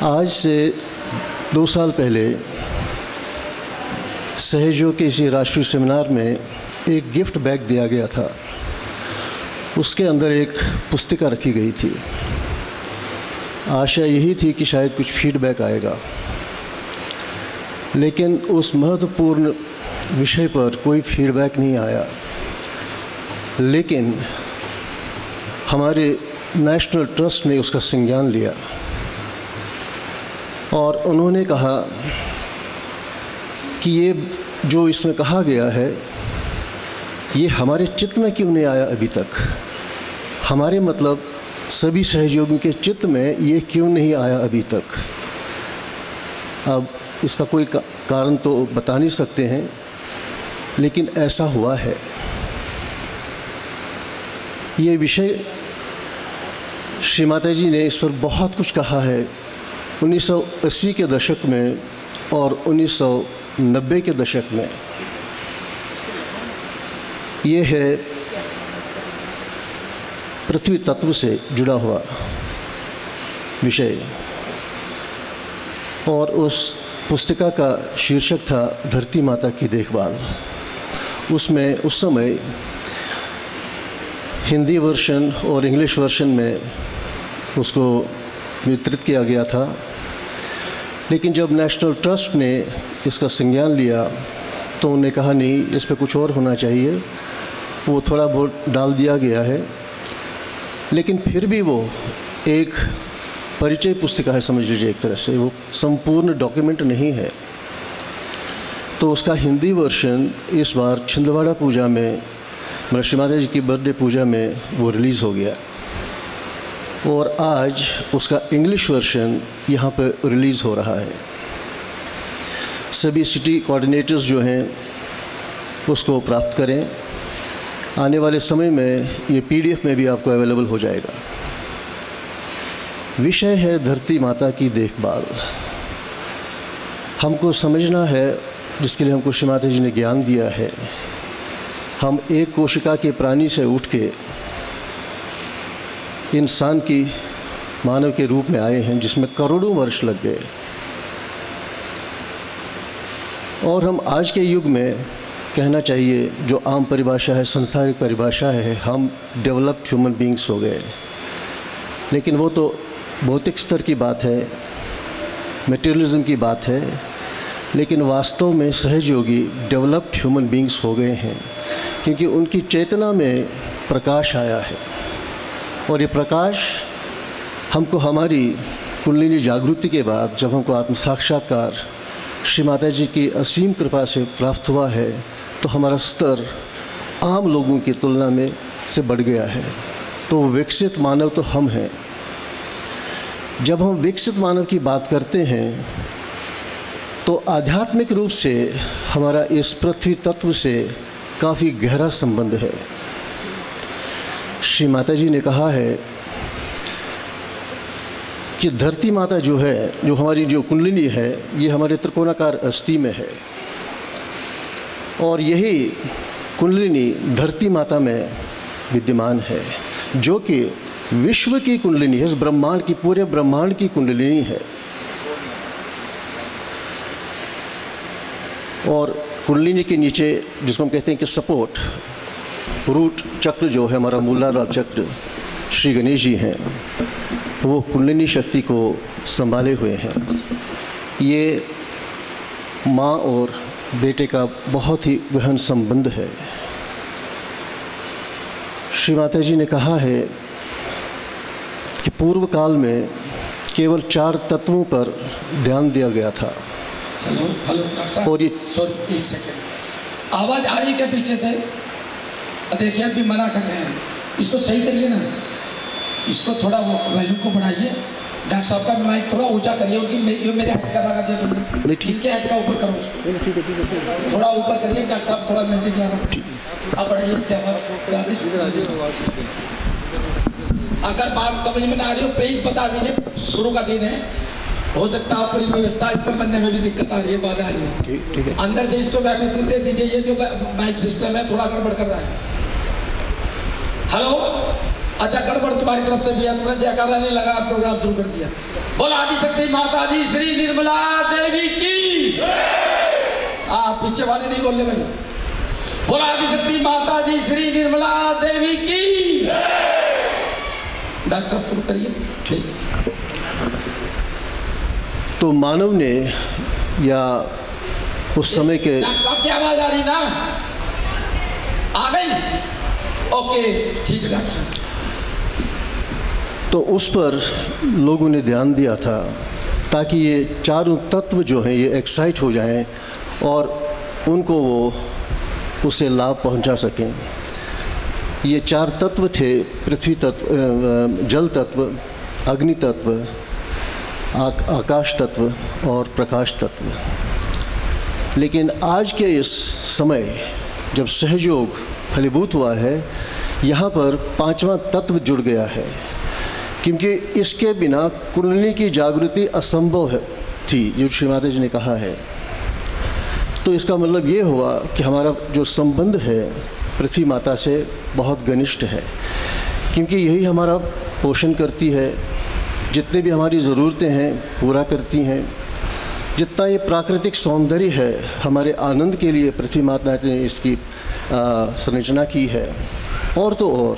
आज से 2 साल पहले सहयोग के इसी राष्ट्रीय सेमिनार में एक गिफ्ट बैग दिया गया था। उसके अंदर एक पुस्तिका रखी गई थी। आशा यही थी कि शायद कुछ फीडबैक आएगा, लेकिन उस महत्वपूर्ण विषय पर कोई फीडबैक नहीं आया। लेकिन हमारे नेशनल ट्रस्ट ने उसका संज्ञान लिया और उन्होंने कहा कि ये जो इसमें कहा गया है ये हमारे चित्त में क्यों नहीं आया अभी तक, हमारे मतलब सभी सहयोगियों के चित्त में ये क्यों नहीं आया अभी तक। अब इसका कोई कारण तो बता नहीं सकते हैं, लेकिन ऐसा हुआ है। ये विषय श्री माता जी ने इस पर बहुत कुछ कहा है 1980 के दशक में और 1990 के दशक में। ये है पृथ्वी तत्व से जुड़ा हुआ विषय और उस पुस्तिका का शीर्षक था धरती माता की देखभाल। उसमें उस समय हिंदी वर्जन और इंग्लिश वर्जन में उसको वितरित किया गया था, लेकिन जब नेशनल ट्रस्ट ने इसका संज्ञान लिया तो उन्होंने कहा नहीं, इस पर कुछ और होना चाहिए। वो थोड़ा बहुत डाल दिया गया है, लेकिन फिर भी वो एक परिचय पुस्तिका है, समझ लीजिए एक तरह से। वो संपूर्ण डॉक्यूमेंट नहीं है। तो उसका हिंदी वर्जन इस बार छिंदवाड़ा पूजा में, मतलब श्री माता जी की बर्थडे पूजा में वो रिलीज़ हो गया और आज उसका इंग्लिश वर्जन यहाँ पर रिलीज़ हो रहा है। सभी सिटी कोऑर्डिनेटर्स जो हैं उसको प्राप्त करें। आने वाले समय में ये PDF में भी आपको अवेलेबल हो जाएगा। विषय है धरती माता की देखभाल। हमको समझना है, जिसके लिए हमको श्री माता जी ने ज्ञान दिया है। हम एक कोशिका के प्राणी से उठ के इंसान की मानव के रूप में आए हैं, जिसमें करोड़ों वर्ष लग गए। और हम आज के युग में कहना चाहिए, जो आम परिभाषा है, संसारिक परिभाषा है, हम डेवलप्ड ह्यूमन बींग्स हो गए। लेकिन वो तो भौतिक स्तर की बात है, मटेरियलिज्म की बात है। लेकिन वास्तव में सहयोगी डेवलप्ड ह्यूमन बींग्स हो गए हैं, क्योंकि उनकी चेतना में प्रकाश आया है। और ये प्रकाश हमको हमारी कुंडलिनी जागृति के बाद, जब हमको आत्म साक्षात्कार श्री माता जी की असीम कृपा से प्राप्त हुआ है, तो हमारा स्तर आम लोगों की तुलना में से बढ़ गया है। तो विकसित मानव तो हम हैं। जब हम विकसित मानव की बात करते हैं तो आध्यात्मिक रूप से हमारा इस पृथ्वी तत्व से काफ़ी गहरा संबंध है। श्री माता जी ने कहा है कि धरती माता जो है, जो हमारी जो कुंडलिनी है, ये हमारे त्रिकोणाकार अस्थि में है और यही कुंडलिनी धरती माता में विद्यमान है, जो कि विश्व की कुंडलिनी है, इस ब्रह्मांड की, पूरे ब्रह्मांड की कुंडलिनी है। और कुंडलिनी के नीचे, जिसको हम कहते हैं कि सपोर्ट, रूट चक्र जो है, हमारा मूलाधार चक्र, श्री गणेश जी हैं, वो कुंडलिनी शक्ति को संभाले हुए हैं। ये माँ और बेटे का बहुत ही गहन संबंध है। श्री माता जी ने कहा है कि पूर्व काल में केवल 4 तत्वों पर ध्यान दिया गया था। हेलो डॉक्टर साहब, और ये सॉरी एक सेकेंड, आवाज़ आ रही है क्या पीछे से? देखिए आप भी मना कर रहे हैं, इसको सही करिए ना, इसको थोड़ा वॉल्यूम को बढ़ाइए। डॉक्टर साहब का माइक थोड़ा ऊंचा करिए, उनकी मेरे हेड का लगा दिया तुमने, ठीक है, हेड का ऊपर करो उसको, थोड़ा ऊपर करिए। डॉक्टर साहब थोड़ा नजदीक लगा, अब बढ़ाइए इसके आवाज़। अगर बात समझ में ना आ रही हो प्लीज बता दीजिए। शुरू का दिन है, हो सकता है पूरी व्यवस्था इसमें बनने में भी दिक्कत आ रही है, बाधा आ रही है। ठीक है, अंदर से इसको व्यवस्थित दे दीजिए। ये जो माइक सिस्टम है थोड़ा गड़बड़ कर रहा है। हेलो, अच्छा गड़बड़ तुम्हारी तरफ से भी है, तुमने जयकारा नहीं लगा, प्रोग्राम शुरू कर दिया। बोला आदिशक्ति माता दी श्री निर्मला देवी की। पीछे वाले नहीं बोल रहे भाई। बोला आदिशक्ति माता दी श्री निर्मला देवी की। डॉक्टर साहब शुरू करिए प्लीज। तो मानव ने या उस समय के डॉक्टर साहब की आवाज आ रही ना? आ गई? ओके ठीक है डॉक्टर साहब। तो उस पर लोगों ने ध्यान दिया था ताकि ये चारों तत्व जो हैं ये एक्साइट हो जाएं और उनको वो उसे लाभ पहुंचा सकें। ये चार तत्व थे, पृथ्वी तत्व, जल तत्व, अग्नि तत्व, आकाश तत्व और प्रकाश तत्व। लेकिन आज के इस समय जब सहयोग फलीभूत हुआ है, यहाँ पर पांचवा तत्व जुड़ गया है, क्योंकि इसके बिना कुंडलिनी की जागृति असंभव थी, जो श्री माता जी ने कहा है। तो इसका मतलब ये हुआ कि हमारा जो संबंध है पृथ्वी माता से बहुत घनिष्ठ है, क्योंकि यही हमारा पोषण करती है, जितने भी हमारी ज़रूरतें हैं पूरा करती हैं। जितना ये प्राकृतिक सौंदर्य है हमारे आनंद के लिए पृथ्वी माता ने इसकी संरचना की है। और तो और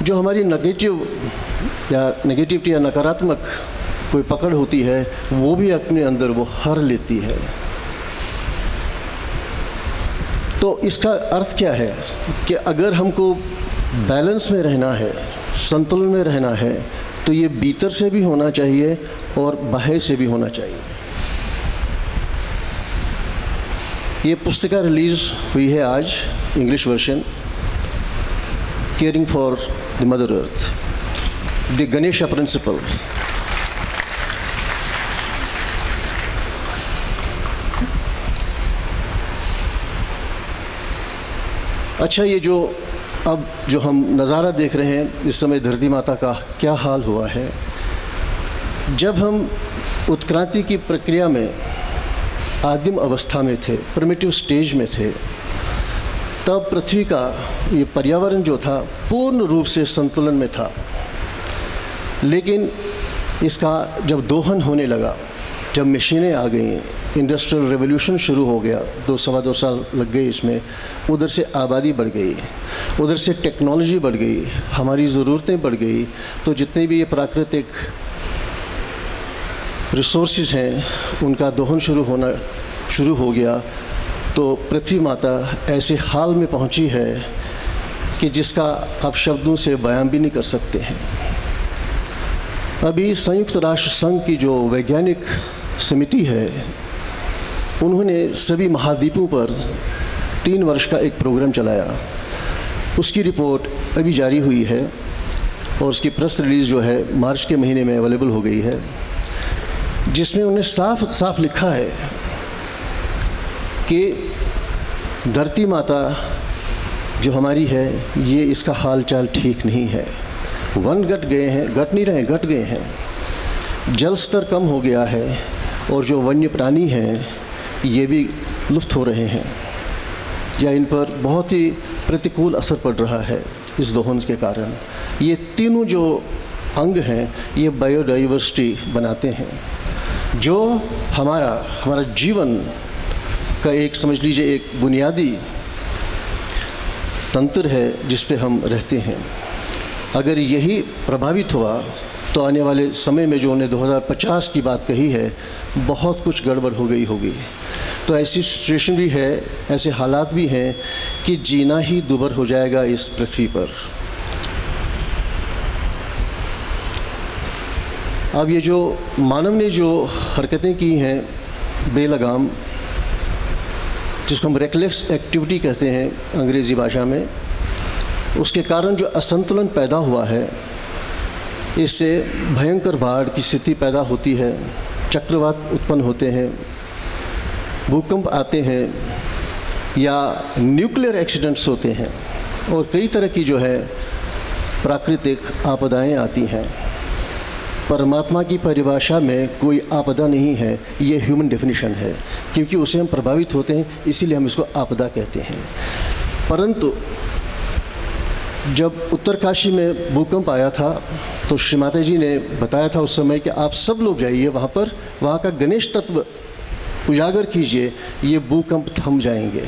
जो हमारी नेगेटिविटी या नकारात्मक कोई पकड़ होती है वो भी अपने अंदर वो हर लेती है। तो इसका अर्थ क्या है कि अगर हमको बैलेंस में रहना है, संतुलन में रहना है, तो ये भीतर से भी होना चाहिए और बाहर से भी होना चाहिए। ये पुस्तिका रिलीज़ हुई है आज, English version, caring for the mother earth, the Ganesha principle. अच्छा, ये जो अब जो हम नज़ारा देख रहे हैं इस समय धरती माता का क्या हाल हुआ है। जब हम उत्क्रांति की प्रक्रिया में आदिम अवस्था में थे, प्रिमिटिव स्टेज में थे, तब पृथ्वी का ये पर्यावरण जो था पूर्ण रूप से संतुलन में था। लेकिन इसका जब दोहन होने लगा, जब मशीनें आ गई, इंडस्ट्रियल रेवोल्यूशन शुरू हो गया, 2-2.25 साल लग गए इसमें, उधर से आबादी बढ़ गई, उधर से टेक्नोलॉजी बढ़ गई, हमारी ज़रूरतें बढ़ गई, तो जितने भी ये प्राकृतिक रिसोर्सेज हैं उनका दोहन शुरू हो गया। तो पृथ्वी माता ऐसे हाल में पहुंची है कि जिसका आप शब्दों से बयान भी नहीं कर सकते हैं। अभी संयुक्त राष्ट्र संघ की जो वैज्ञानिक समिति है, उन्होंने सभी महाद्वीपों पर 3 वर्ष का एक प्रोग्राम चलाया। उसकी रिपोर्ट अभी जारी हुई है और उसकी प्रेस रिलीज़ जो है मार्च के महीने में अवेलेबल हो गई है, जिसमें उन्हें साफ साफ लिखा है कि धरती माता जो हमारी है, ये इसका हाल चाल ठीक नहीं है। वन घट गए हैं, घट नहीं रहे, घट गए हैं। जल स्तर कम हो गया है और जो वन्य प्राणी हैं ये भी लुप्त हो रहे हैं, या इन पर बहुत ही प्रतिकूल असर पड़ रहा है इस दोहन के कारण। ये तीनों जो अंग हैं ये बायोडाइवर्सिटी बनाते हैं, जो हमारा जीवन का एक, समझ लीजिए, एक बुनियादी तंत्र है जिस पे हम रहते हैं। अगर यही प्रभावित हुआ तो आने वाले समय में जो उन्हें 2050 की बात कही है, बहुत कुछ गड़बड़ हो गई होगी। तो ऐसी सिचुएशन भी है, ऐसे हालात भी हैं कि जीना ही दुभर हो जाएगा इस पृथ्वी पर। अब ये जो मानव ने जो हरकतें की हैं बेलगाम, जिसको हम रेकलेस एक्टिविटी कहते हैं अंग्रेज़ी भाषा में, उसके कारण जो असंतुलन पैदा हुआ है, इससे भयंकर बाढ़ की स्थिति पैदा होती है, चक्रवात उत्पन्न होते हैं, भूकंप आते हैं, या न्यूक्लियर एक्सीडेंट्स होते हैं, और कई तरह की जो है प्राकृतिक आपदाएं आती हैं। परमात्मा की परिभाषा में कोई आपदा नहीं है, ये ह्यूमन डेफिनेशन है, क्योंकि उसे हम प्रभावित होते हैं, इसीलिए हम इसको आपदा कहते हैं। परंतु जब उत्तरकाशी में भूकंप आया था तो श्री माता जी ने बताया था उस समय कि आप सब लोग जाइए वहाँ पर, वहाँ का गणेश तत्व उजागर कीजिए, ये भूकंप थम जाएंगे।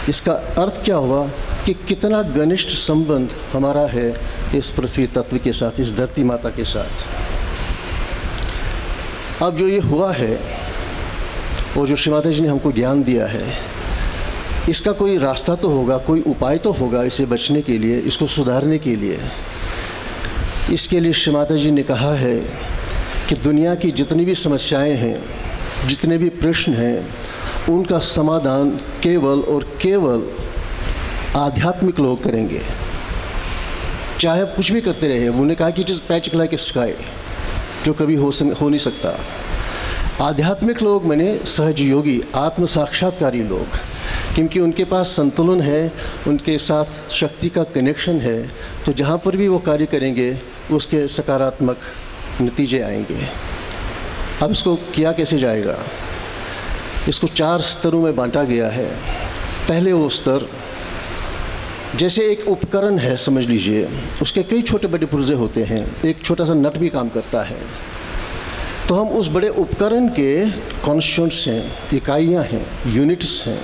इसका अर्थ क्या हुआ कि कितना घनिष्ठ संबंध हमारा है इस पृथ्वी तत्व के साथ, इस धरती माता के साथ। अब जो ये हुआ है और जो श्री माता जी ने हमको ज्ञान दिया है, इसका कोई रास्ता तो होगा, कोई उपाय तो होगा इसे बचने के लिए, इसको सुधारने के लिए। इसके लिए श्री माता जी ने कहा है कि दुनिया की जितनी भी समस्याएं हैं, जितने भी प्रश्न हैं, उनका समाधान केवल और केवल आध्यात्मिक लोग करेंगे। चाहे कुछ भी करते रहे, उन्होंने कहा कि it is patch like a sky, जो कभी हो नहीं सकता। आध्यात्मिक लोग माने सहज योगी, आत्म साक्षात्कारी लोग, क्योंकि उनके पास संतुलन है, उनके साथ शक्ति का कनेक्शन है, तो जहाँ पर भी वो कार्य करेंगे उसके सकारात्मक नतीजे आएंगे। अब इसको किया कैसे जाएगा? इसको 4 स्तरों में बांटा गया है। पहले वो स्तर, जैसे एक उपकरण है समझ लीजिए, उसके कई छोटे बड़े पुर्जे होते हैं, एक छोटा सा नट भी काम करता है। तो हम उस बड़े उपकरण के कॉन्स्टिट्यूएंट्स हैं, इकाइयाँ हैं, यूनिट्स हैं।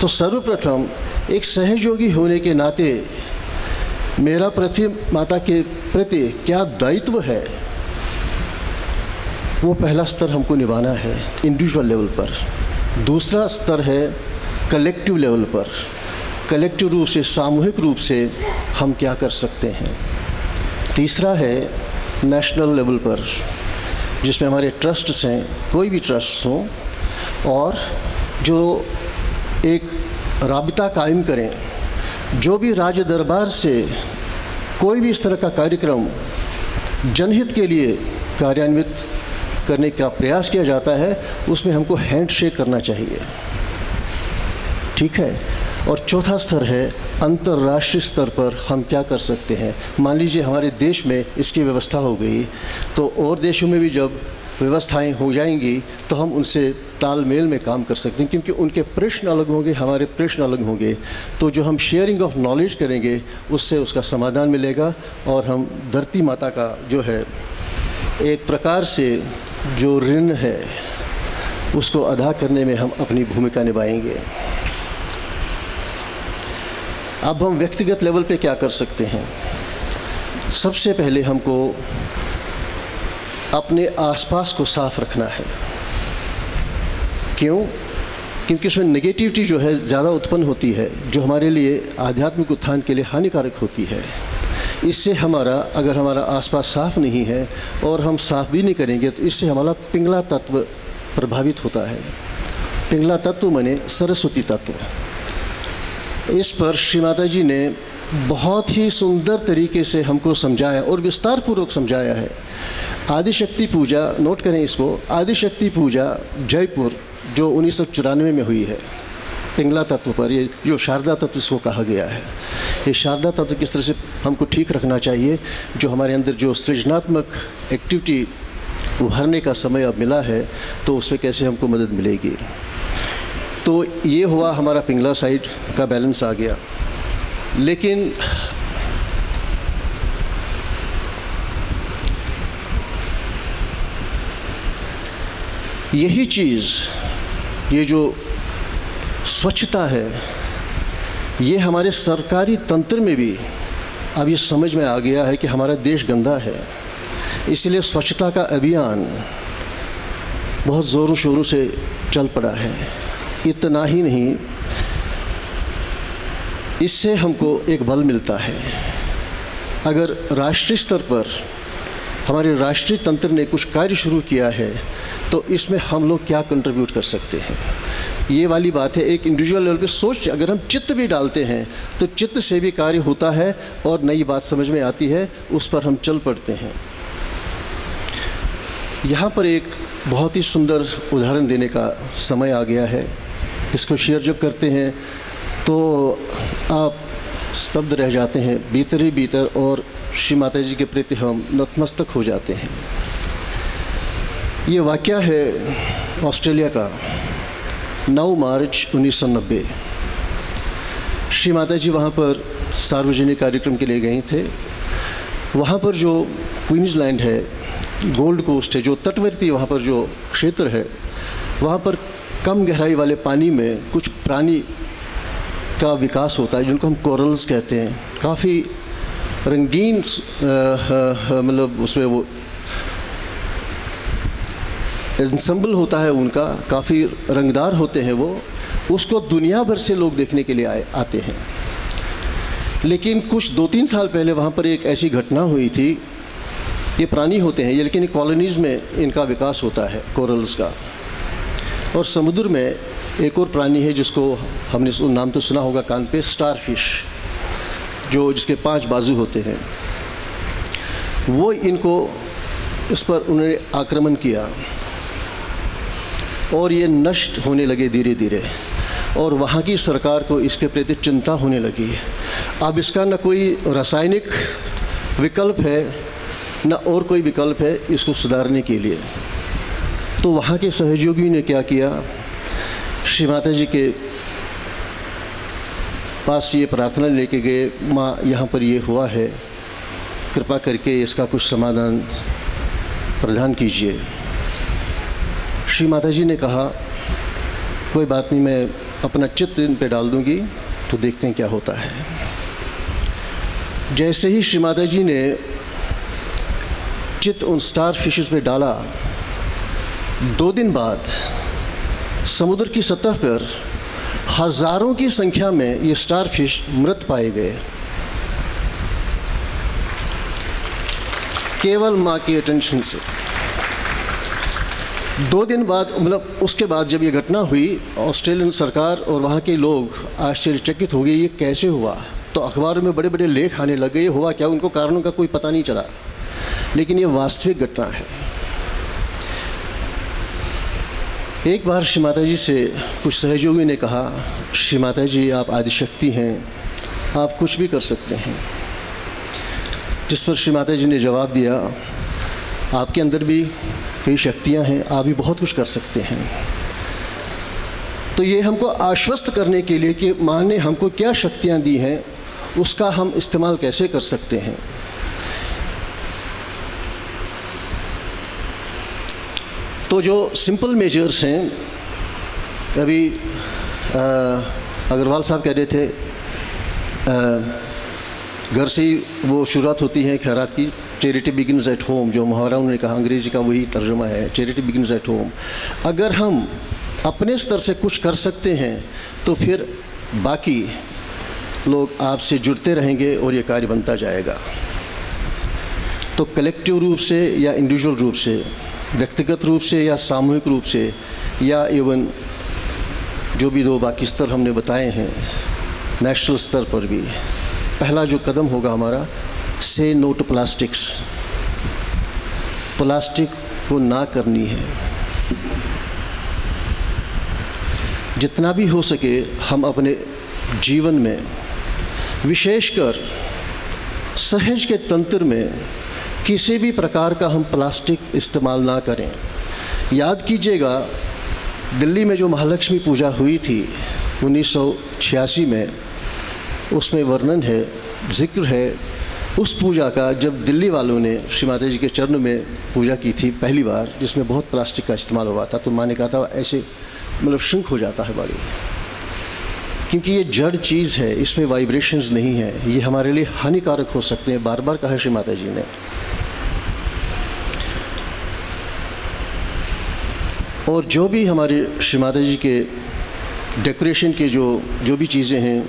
तो सर्वप्रथम एक सहयोगी होने के नाते मेरा पृथ्वी माता के प्रति क्या दायित्व है, वो पहला स्तर हमको निभाना है इंडिविजुअल लेवल पर। दूसरा स्तर है कलेक्टिव लेवल पर, कलेक्टिव रूप से, सामूहिक रूप से हम क्या कर सकते हैं। तीसरा है नेशनल लेवल पर, जिसमें हमारे ट्रस्ट्स हैं, कोई भी ट्रस्ट हों, और जो एक राबिता कायम करें। जो भी राज्य दरबार से कोई भी इस तरह का कार्यक्रम जनहित के लिए कार्यान्वित करने का प्रयास किया जाता है, उसमें हमको हैंडशेक करना चाहिए, ठीक है। और चौथा स्तर है अंतर्राष्ट्रीय स्तर पर हम क्या कर सकते हैं। मान लीजिए हमारे देश में इसकी व्यवस्था हो गई, तो और देशों में भी जब व्यवस्थाएं हो जाएंगी तो हम उनसे तालमेल में काम कर सकते हैं, क्योंकि उनके प्रश्न अलग होंगे, हमारे प्रश्न अलग होंगे। तो जो हम शेयरिंग ऑफ नॉलेज करेंगे उससे उसका समाधान मिलेगा, और हम धरती माता का जो है एक प्रकार से जो ऋण है उसको अदा करने में हम अपनी भूमिका निभाएंगे। अब हम व्यक्तिगत लेवल पे क्या कर सकते हैं? सबसे पहले हमको अपने आसपास को साफ रखना है। क्यों? क्योंकि उसमें नेगेटिविटी जो है ज़्यादा उत्पन्न होती है, जो हमारे लिए आध्यात्मिक उत्थान के लिए हानिकारक होती है। इससे अगर हमारा आसपास साफ नहीं है और हम साफ भी नहीं करेंगे, तो इससे हमारा पिंगला तत्व प्रभावित होता है। पिंगला तत्व माने सरस्वती तत्व। इस पर श्री माता जी ने बहुत ही सुंदर तरीके से हमको समझाया और विस्तार पूर्वक समझाया है। आदिशक्ति पूजा, नोट करें इसको, आदिशक्ति पूजा जयपुर जो 1994 में हुई है, पिंगला तत्व पर, ये जो शारदा तत्व इसको कहा गया है। ये शारदा तत्व किस तरह से हमको ठीक रखना चाहिए, जो हमारे अंदर जो सृजनात्मक एक्टिविटी उभरने का समय अब मिला है, तो उसमें कैसे हमको मदद मिलेगी। तो ये हुआ हमारा पिंगला साइड का बैलेंस आ गया। लेकिन यही चीज़, ये जो स्वच्छता है, ये हमारे सरकारी तंत्र में भी अब ये समझ में आ गया है कि हमारा देश गंदा है। इसलिए स्वच्छता का अभियान बहुत ज़ोरों शोरों से चल पड़ा है। इतना ही नहीं, इससे हमको एक बल मिलता है। अगर राष्ट्रीय स्तर पर हमारे राष्ट्रीय तंत्र ने कुछ कार्य शुरू किया है, तो इसमें हम लोग क्या कंट्रीब्यूट कर सकते हैं, ये वाली बात है। एक इंडिविजुअल लेवल पे सोच, अगर हम चित्त भी डालते हैं तो चित्त से भी कार्य होता है और नई बात समझ में आती है, उस पर हम चल पड़ते हैं। यहाँ पर एक बहुत ही सुंदर उदाहरण देने का समय आ गया है। इसको शेयर जब करते हैं तो आप स्तब्ध रह जाते हैं भीतर ही भीतर, और श्री माता जी के प्रति हम नतमस्तक हो जाते हैं। ये वाक़या है ऑस्ट्रेलिया का, 9 मार्च 1990। श्री माता जी वहाँ पर सार्वजनिक कार्यक्रम के लिए गए थे। वहाँ पर जो क्वींसलैंड है, गोल्ड कोस्ट है, जो तटवर्ती वहाँ पर जो क्षेत्र है, वहाँ पर कम गहराई वाले पानी में कुछ प्राणी का विकास होता है जिनको हम कोरल्स कहते हैं। काफ़ी रंगीन मतलब उसमें वो एंसेंबल होता है उनका, काफ़ी रंगदार होते हैं वो। उसको दुनिया भर से लोग देखने के लिए आते हैं। लेकिन कुछ 2-3 साल पहले वहाँ पर एक ऐसी घटना हुई थी। ये प्राणी होते हैं ये, लेकिन कॉलोनीज़ में इनका विकास होता है कोरल्स का। और समुद्र में एक और प्राणी है जिसको हमने नाम तो सुना होगा कान पे, स्टारफिश, जो जिसके 5 बाजू होते हैं। वो इनको इस पर उन्होंने आक्रमण किया और ये नष्ट होने लगे धीरे धीरे। और वहाँ की सरकार को इसके प्रति चिंता होने लगी। अब इसका न कोई रासायनिक विकल्प है न और कोई विकल्प है इसको सुधारने के लिए। तो वहाँ के सहयोगी ने क्या किया, श्री माता जी के पास ये प्रार्थना लेके गए, माँ यहाँ पर ये हुआ है, कृपा करके इसका कुछ समाधान प्रदान कीजिए। श्री माता जी ने कहा कोई बात नहीं, मैं अपना चित्त इन पे डाल दूँगी, तो देखते हैं क्या होता है। जैसे ही श्री माता जी ने चित्त उन स्टार फिशेस पे डाला, 2 दिन बाद समुद्र की सतह पर हज़ारों की संख्या में ये स्टार फिश मृत पाए गए, केवल माँ की अटेंशन से। 2 दिन बाद, मतलब उसके बाद जब ये घटना हुई, ऑस्ट्रेलियन सरकार और वहाँ के लोग आश्चर्यचकित हो गए, ये कैसे हुआ। तो अखबारों में बड़े बड़े लेख आने लगे, ये हुआ क्या। उनको कारणों का कोई पता नहीं चला, लेकिन ये वास्तविक घटना है। एक बार श्री माता जी से कुछ सहयोगी ने कहा, श्री माता जी आप आदिशक्ति हैं, आप कुछ भी कर सकते हैं। जिस पर श्री माता जी ने जवाब दिया, आपके अंदर भी कई शक्तियां हैं, आप भी बहुत कुछ कर सकते हैं। तो ये हमको आश्वस्त करने के लिए कि माँ ने हमको क्या शक्तियां दी हैं, उसका हम इस्तेमाल कैसे कर सकते हैं। तो जो सिंपल मेजर्स हैं, अभी अग्रवाल साहब कह रहे थे, घर से ही वो शुरुआत होती है खैरात की। चैरिटी बिगिन्स एट होम, जो मुहावरा उन्होंने कहा, अंग्रेज़ी का वही तर्जुमा है, चैरिटी बिगिन्स एट होम। अगर हम अपने स्तर से कुछ कर सकते हैं तो फिर बाकी लोग आपसे जुड़ते रहेंगे और ये कार्य बनता जाएगा। तो कलेक्टिव रूप से या इंडिविजुअल रूप से, व्यक्तिगत रूप से या सामूहिक रूप से, या इवन जो भी 2 बाकी स्तर हमने बताए हैं, नेशनल स्तर पर भी पहला जो कदम होगा हमारा, से नो टू प्लास्टिक्स। प्लास्टिक को ना करनी है। जितना भी हो सके हम अपने जीवन में, विशेषकर सहज के तंत्र में, किसी भी प्रकार का हम प्लास्टिक इस्तेमाल ना करें। याद कीजिएगा, दिल्ली में जो महालक्ष्मी पूजा हुई थी 1986 में, उसमें वर्णन है, जिक्र है उस पूजा का, जब दिल्ली वालों ने श्री माता जी के चरण में पूजा की थी पहली बार, जिसमें बहुत प्लास्टिक का इस्तेमाल हुआ था। तो माँ ने कहा था ऐसे मतलब श्रिंक हो जाता है बॉडी, क्योंकि ये जड़ चीज़ है, इसमें वाइब्रेशंस नहीं है, ये हमारे लिए हानिकारक हो सकते हैं। बार बार कहा श्री माता जी ने। और जो भी हमारे श्री माता जी के डेकोरेशन के जो भी चीज़ें हैं,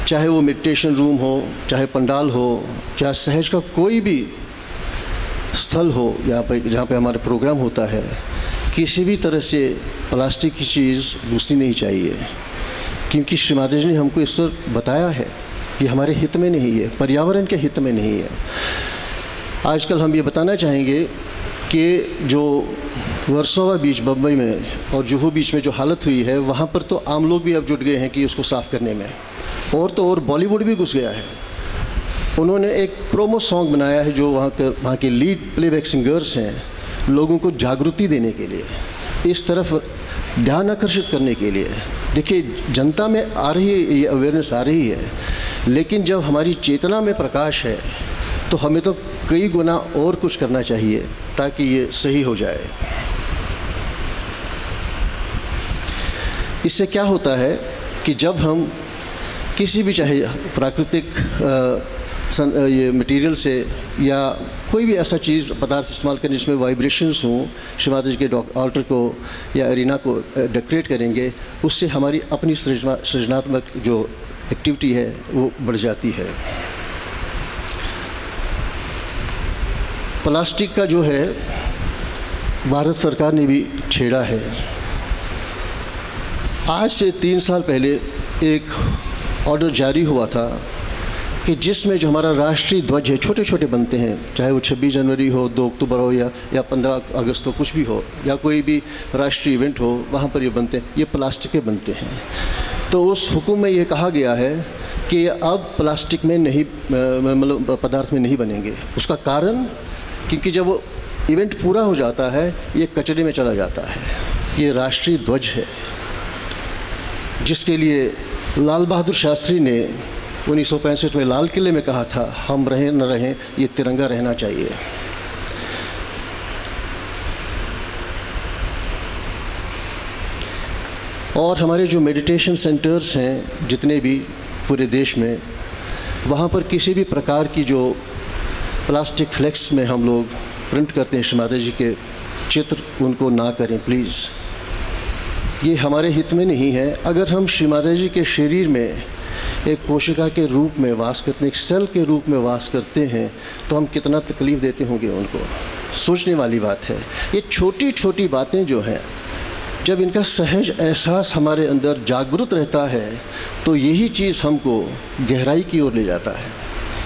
चाहे वो मेडिटेशन रूम हो, चाहे पंडाल हो, चाहे सहज का कोई भी स्थल हो, यहाँ पे जहाँ पे हमारा प्रोग्राम होता है, किसी भी तरह से प्लास्टिक की चीज़ घुसनी नहीं चाहिए। क्योंकि श्री माता जी ने हमको इस पर बताया है कि हमारे हित में नहीं है, पर्यावरण के हित में नहीं है। आजकल हम ये बताना चाहेंगे कि जो वर्सोवा बीच बम्बई में और जुहू बीच में जो हालत हुई है, वहाँ पर तो आम लोग भी अब जुट गए हैं कि उसको साफ़ करने में। और तो और बॉलीवुड भी घुस गया है। उन्होंने एक प्रोमो सॉन्ग बनाया है जो वहाँ के लीड प्लेबैक सिंगर्स हैं, लोगों को जागृति देने के लिए, इस तरफ ध्यान आकर्षित करने के लिए देखिए, जनता में आ रही है, ये अवेयरनेस आ रही है, लेकिन जब हमारी चेतना में प्रकाश है तो हमें तो कई गुना और कुछ करना चाहिए ताकि ये सही हो जाए। इससे क्या होता है कि जब हम किसी भी, चाहे प्राकृतिक ये मटेरियल से या कोई भी ऐसा चीज़ पदार्थ इस्तेमाल करें जिसमें वाइब्रेशंस हों, श्री माता जी के ऑल्टर को या एरिना को डेकोरेट करेंगे, उससे हमारी अपनी सृजनात्मक जो एक्टिविटी है वो बढ़ जाती है। प्लास्टिक का जो है भारत सरकार ने भी छेड़ा है। आज से 3 साल पहले एक ऑर्डर जारी हुआ था कि जिसमें जो हमारा राष्ट्रीय ध्वज है, छोटे छोटे बनते हैं, चाहे वो 26 जनवरी हो, 2 अक्टूबर हो या 15 अगस्त हो, कुछ भी हो, या कोई भी राष्ट्रीय इवेंट हो, वहाँ पर ये बनते हैं, ये प्लास्टिक के बनते हैं। तो उस हुक्म में ये कहा गया है कि अब प्लास्टिक में नहीं, मतलब पदार्थ में नहीं बनेंगे। उसका कारण, क्योंकि जब वो इवेंट पूरा हो जाता है ये कचरे में चला जाता है। ये राष्ट्रीय ध्वज है जिसके लिए लाल बहादुर शास्त्री ने 1965 में लाल किले में कहा था, हम रहें न रहें, ये तिरंगा रहना चाहिए। और हमारे जो मेडिटेशन सेंटर्स हैं जितने भी पूरे देश में, वहाँ पर किसी भी प्रकार की जो प्लास्टिक फ्लेक्स में हम लोग प्रिंट करते हैं श्री माता जी के चित्र, उनको ना करें प्लीज़। ये हमारे हित में नहीं है। अगर हम श्री माता जी के शरीर में एक कोशिका के रूप में वास करते हैं, एक सेल के रूप में वास करते हैं, तो हम कितना तकलीफ़ देते होंगे उनको। सोचने वाली बात है। ये छोटी छोटी बातें जो हैं, जब इनका सहज एहसास हमारे अंदर जागृत रहता है तो यही चीज़ हमको गहराई की ओर ले जाता है।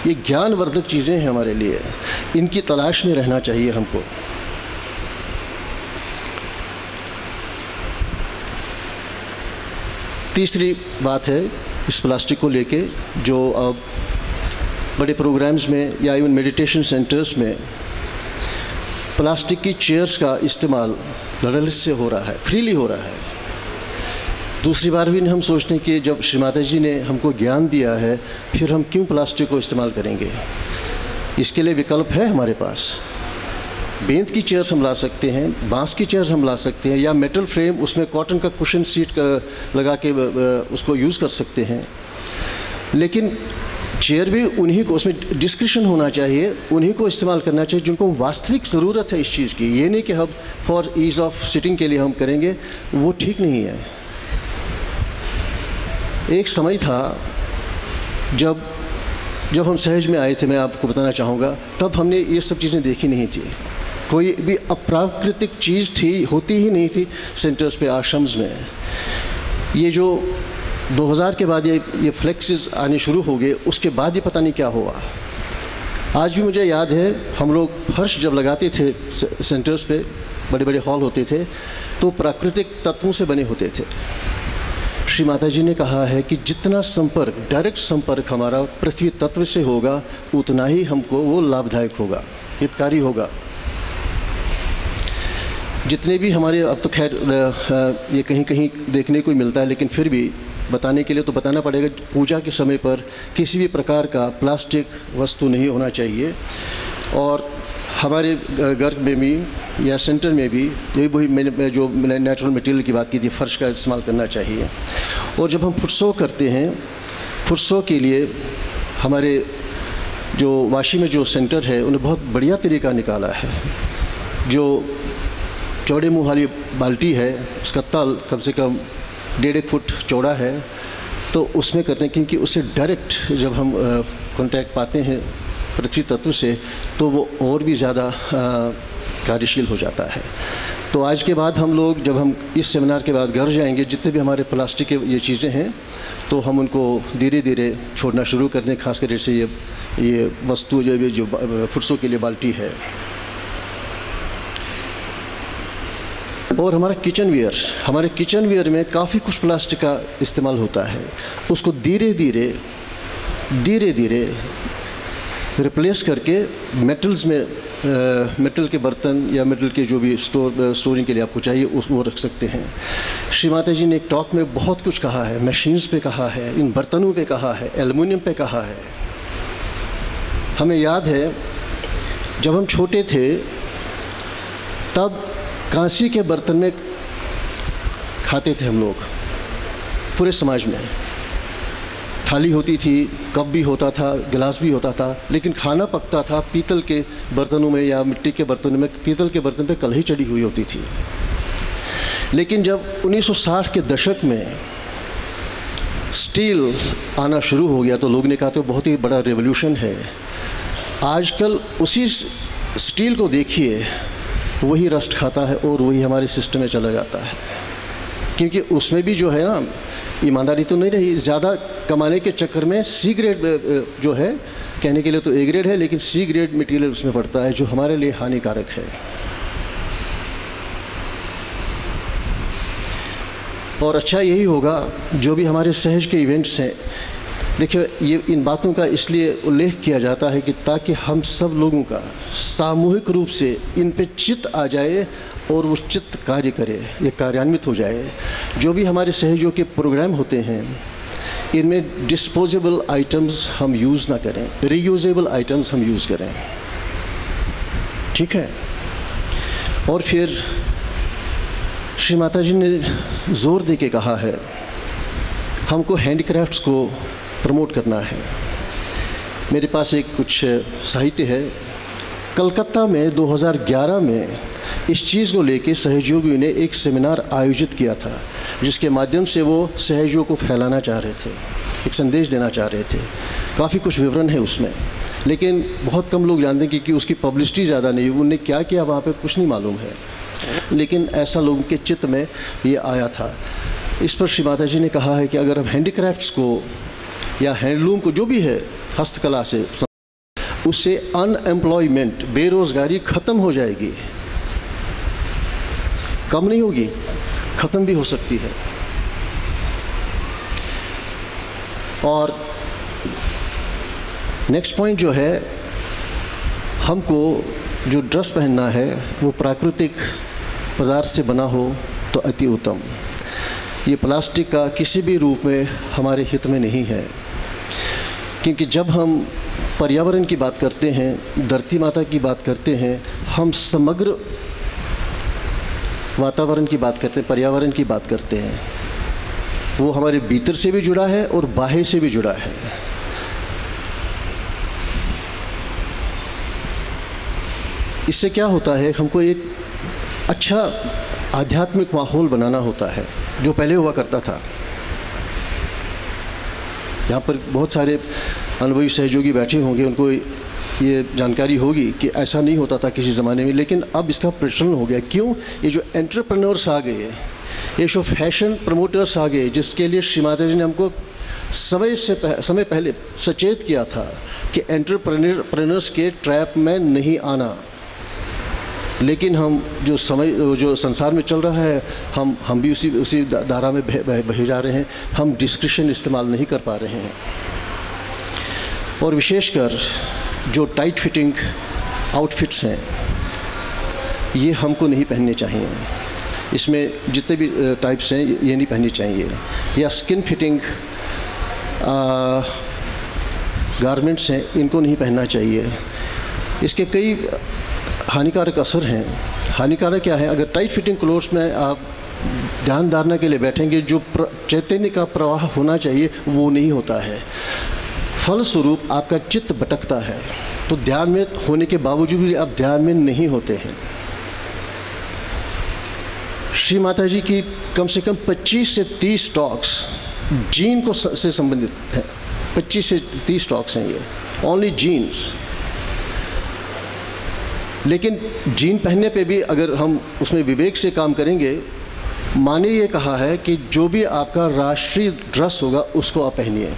ये ज्ञानवर्धक चीज़ें हैं हमारे लिए, इनकी तलाश में रहना चाहिए हमको। तीसरी बात है इस प्लास्टिक को लेके, जो अब बड़े प्रोग्राम्स में या इवन मेडिटेशन सेंटर्स में प्लास्टिक की चेयर्स का इस्तेमाल धड़ल्ले से हो रहा है, फ्रीली हो रहा है। दूसरी बार भी हम सोचते हैं कि जब श्री माता जी ने हमको ज्ञान दिया है, फिर हम क्यों प्लास्टिक को इस्तेमाल करेंगे। इसके लिए विकल्प है हमारे पास। बेंत की चेयर्स हम ला सकते हैं, बांस की चेयर्स हम ला सकते हैं, या मेटल फ्रेम, उसमें कॉटन का कुशन सीट लगा के उसको यूज़ कर सकते हैं। लेकिन चेयर भी उन्हीं को, उसमें डिस्क्रिप्शन होना चाहिए, उन्हीं को इस्तेमाल करना चाहिए जिनको वास्तविक ज़रूरत है इस चीज़ की। ये नहीं कि हम फॉर ईज़ ऑफ सिटिंग के लिए हम करेंगे, वो ठीक नहीं है। एक समय था जब हम सहज में आए थे, मैं आपको बताना चाहूँगा, तब हमने ये सब चीज़ें देखी नहीं थी। कोई भी अप्राकृतिक चीज़ होती ही नहीं थी सेंटर्स पे, आश्रम्स में। ये जो 2000 के बाद ये फ्लेक्सेस आने शुरू हो गए, उसके बाद ही पता नहीं क्या हुआ। आज भी मुझे याद है, हम लोग फर्श जब लगाते थे सेंटर्स पे, बड़े बड़े हॉल होते थे, तो प्राकृतिक तत्वों से बने होते थे। श्री माता जी ने कहा है कि जितना संपर्क, डायरेक्ट संपर्क हमारा पृथ्वी तत्व से होगा, उतना ही हमको वो लाभदायक होगा, हितकारी होगा। जितने भी हमारे, अब तो खैर ये कहीं कहीं देखने को ही मिलता है, लेकिन फिर भी बताने के लिए तो बताना पड़ेगा। पूजा के समय पर किसी भी प्रकार का प्लास्टिक वस्तु नहीं होना चाहिए। और हमारे घर में भी या सेंटर में भी यही वही मैंने जो नेचुरल मटेरियल की बात की थी, फर्श का इस्तेमाल करना चाहिए। और जब हम फुटसो करते हैं, फुटसो के लिए हमारे जो वाशी में जो सेंटर है, उन्हें बहुत बढ़िया तरीका निकाला है। जो चौड़े मुँह वाली बाल्टी है, उसका तल कम से कम 1.5 फुट चौड़ा है, तो उसमें करते हैं, क्योंकि उससे डायरेक्ट जब हम कांटेक्ट पाते हैं पृथ्वी तत्व से, तो वो और भी ज़्यादा कार्यशील हो जाता है। तो आज के बाद हम लोग, जब हम इस सेमिनार के बाद घर जाएंगे, जितने भी हमारे प्लास्टिक के ये चीज़ें हैं, तो हम उनको धीरे धीरे छोड़ना शुरू कर दें। खासकर जैसे ये वस्तु जो फुटसों के लिए बाल्टी है। और हमारे किचन वियर में काफ़ी कुछ प्लास्टिक का इस्तेमाल होता है। उसको धीरे धीरे रिप्लेस करके मेटल्स में मेटल के बर्तन या मेटल के जो भी स्टोरिंग के लिए आपको चाहिए वो रख सकते हैं। श्री माता जी ने एक टॉक में बहुत कुछ कहा है, मशीन्स पे कहा है, इन बर्तनों पे कहा है, एल्युमिनियम पे कहा है। हमें याद है जब हम छोटे थे तब कांसी के बर्तन में खाते थे हम लोग, पूरे समाज में थाली होती थी, कप भी होता था, गिलास भी होता था, लेकिन खाना पकता था पीतल के बर्तनों में या मिट्टी के बर्तनों में। पीतल के बर्तन पे कलही चढ़ी हुई होती थी। लेकिन जब 1960 के दशक में स्टील आना शुरू हो गया तो लोग ने कहा तो बहुत ही बड़ा रेवोल्यूशन है। आजकल उसी स्टील को देखिए, वही रस्ट खाता है और वही हमारे सिस्टम में चला जाता है, क्योंकि उसमें भी जो है ना ईमानदारी तो नहीं रही। ज़्यादा कमाने के चक्कर में सी ग्रेड जो है, कहने के लिए तो ए ग्रेड है, लेकिन सी ग्रेड मटेरियल उसमें पड़ता है जो हमारे लिए हानिकारक है। और अच्छा यही होगा जो भी हमारे सहज के इवेंट्स हैं, देखिए ये इन बातों का इसलिए उल्लेख किया जाता है कि ताकि हम सब लोगों का सामूहिक रूप से इन पे चित्त आ जाए और वो चित्त कार्य करे, ये कार्यान्वित हो जाए। जो भी हमारे सहयोग के प्रोग्राम होते हैं इनमें डिस्पोजेबल आइटम्स हम यूज़ ना करें, रीयूजेबल आइटम्स हम यूज़ करें, ठीक है। और फिर श्री माता जी ने ज़ोर दे के कहा है हमको हैंडीक्राफ्ट्स को प्रमोट करना है। मेरे पास एक कुछ साहित्य है। कलकत्ता में 2011 में इस चीज़ को लेके सहयोगियों ने एक सेमिनार आयोजित किया था, जिसके माध्यम से वो सहयोग को फैलाना चाह रहे थे, एक संदेश देना चाह रहे थे। काफ़ी कुछ विवरण है उसमें, लेकिन बहुत कम लोग जानते हैं क्योंकि उसकी पब्लिसिटी ज़्यादा नहीं। उन्होंने क्या किया वहाँ पे कुछ नहीं मालूम है, लेकिन ऐसा लोगों के चित्त में ये आया था। इस पर श्री माता जी ने कहा है कि अगर हम हैंडीक्राफ्ट्स को या हैंडलूम को, जो भी है हस्तकला से, उससे अनएम्प्लॉयमेंट, बेरोज़गारी ख़त्म हो जाएगी, कम नहीं होगी, ख़त्म भी हो सकती है। और नेक्स्ट पॉइंट जो है, हमको जो ड्रेस पहनना है वो प्राकृतिक पदार्थ से बना हो तो अति उत्तम। ये प्लास्टिक का किसी भी रूप में हमारे हित में नहीं है, क्योंकि जब हम पर्यावरण की बात करते हैं, धरती माता की बात करते हैं, हम समग्र वातावरण की बात करते हैं, पर्यावरण की बात करते हैं। वो हमारे भीतर से भी जुड़ा है और बाहर से भी जुड़ा है। इससे क्या होता है, हमको एक अच्छा आध्यात्मिक माहौल बनाना होता है, जो पहले हुआ करता था। यहाँ पर बहुत सारे अनुभवी सहयोगी बैठे होंगे, उनको ये जानकारी होगी कि ऐसा नहीं होता था किसी ज़माने में, लेकिन अब इसका प्रचलन हो गया। क्यों? ये जो एंटरप्रेन्योर्स आ गए, ये जो फैशन प्रमोटर्स आ गए, जिसके लिए श्री माता जी ने हमको समय पहले सचेत किया था कि एंटरप्रेन्योर्स के ट्रैप में नहीं आना। लेकिन हम जो संसार में चल रहा है, हम भी उसी धारा में बहे जा रहे हैं। हम डिस्क्रिशन इस्तेमाल नहीं कर पा रहे हैं। और विशेषकर जो टाइट फिटिंग आउटफिट्स हैं, ये हमको नहीं पहनने चाहिए। इसमें जितने भी टाइप्स हैं ये नहीं पहननी चाहिए। या स्किन फिटिंग गारमेंट्स हैं, इनको नहीं पहनना चाहिए। इसके कई हानिकारक असर हैं। हानिकारक क्या है? अगर टाइट फिटिंग क्लोथ्स में आप ध्यान धारणा के लिए बैठेंगे, जो चैतन्य का प्रवाह होना चाहिए वो नहीं होता है। फलस्वरूप आपका चित्त भटकता है, तो ध्यान में होने के बावजूद भी आप ध्यान में नहीं होते हैं। श्री माता जी की कम से कम 25 से 30 टॉक्स जीन को से संबंधित है। 25 से 30 टॉक्स हैं ये, ओनली जीन्स। लेकिन जीन पहनने पे भी अगर हम उसमें विवेक से काम करेंगे, माने ये कहा है कि जो भी आपका राष्ट्रीय ड्रेस होगा उसको आप पहनिए।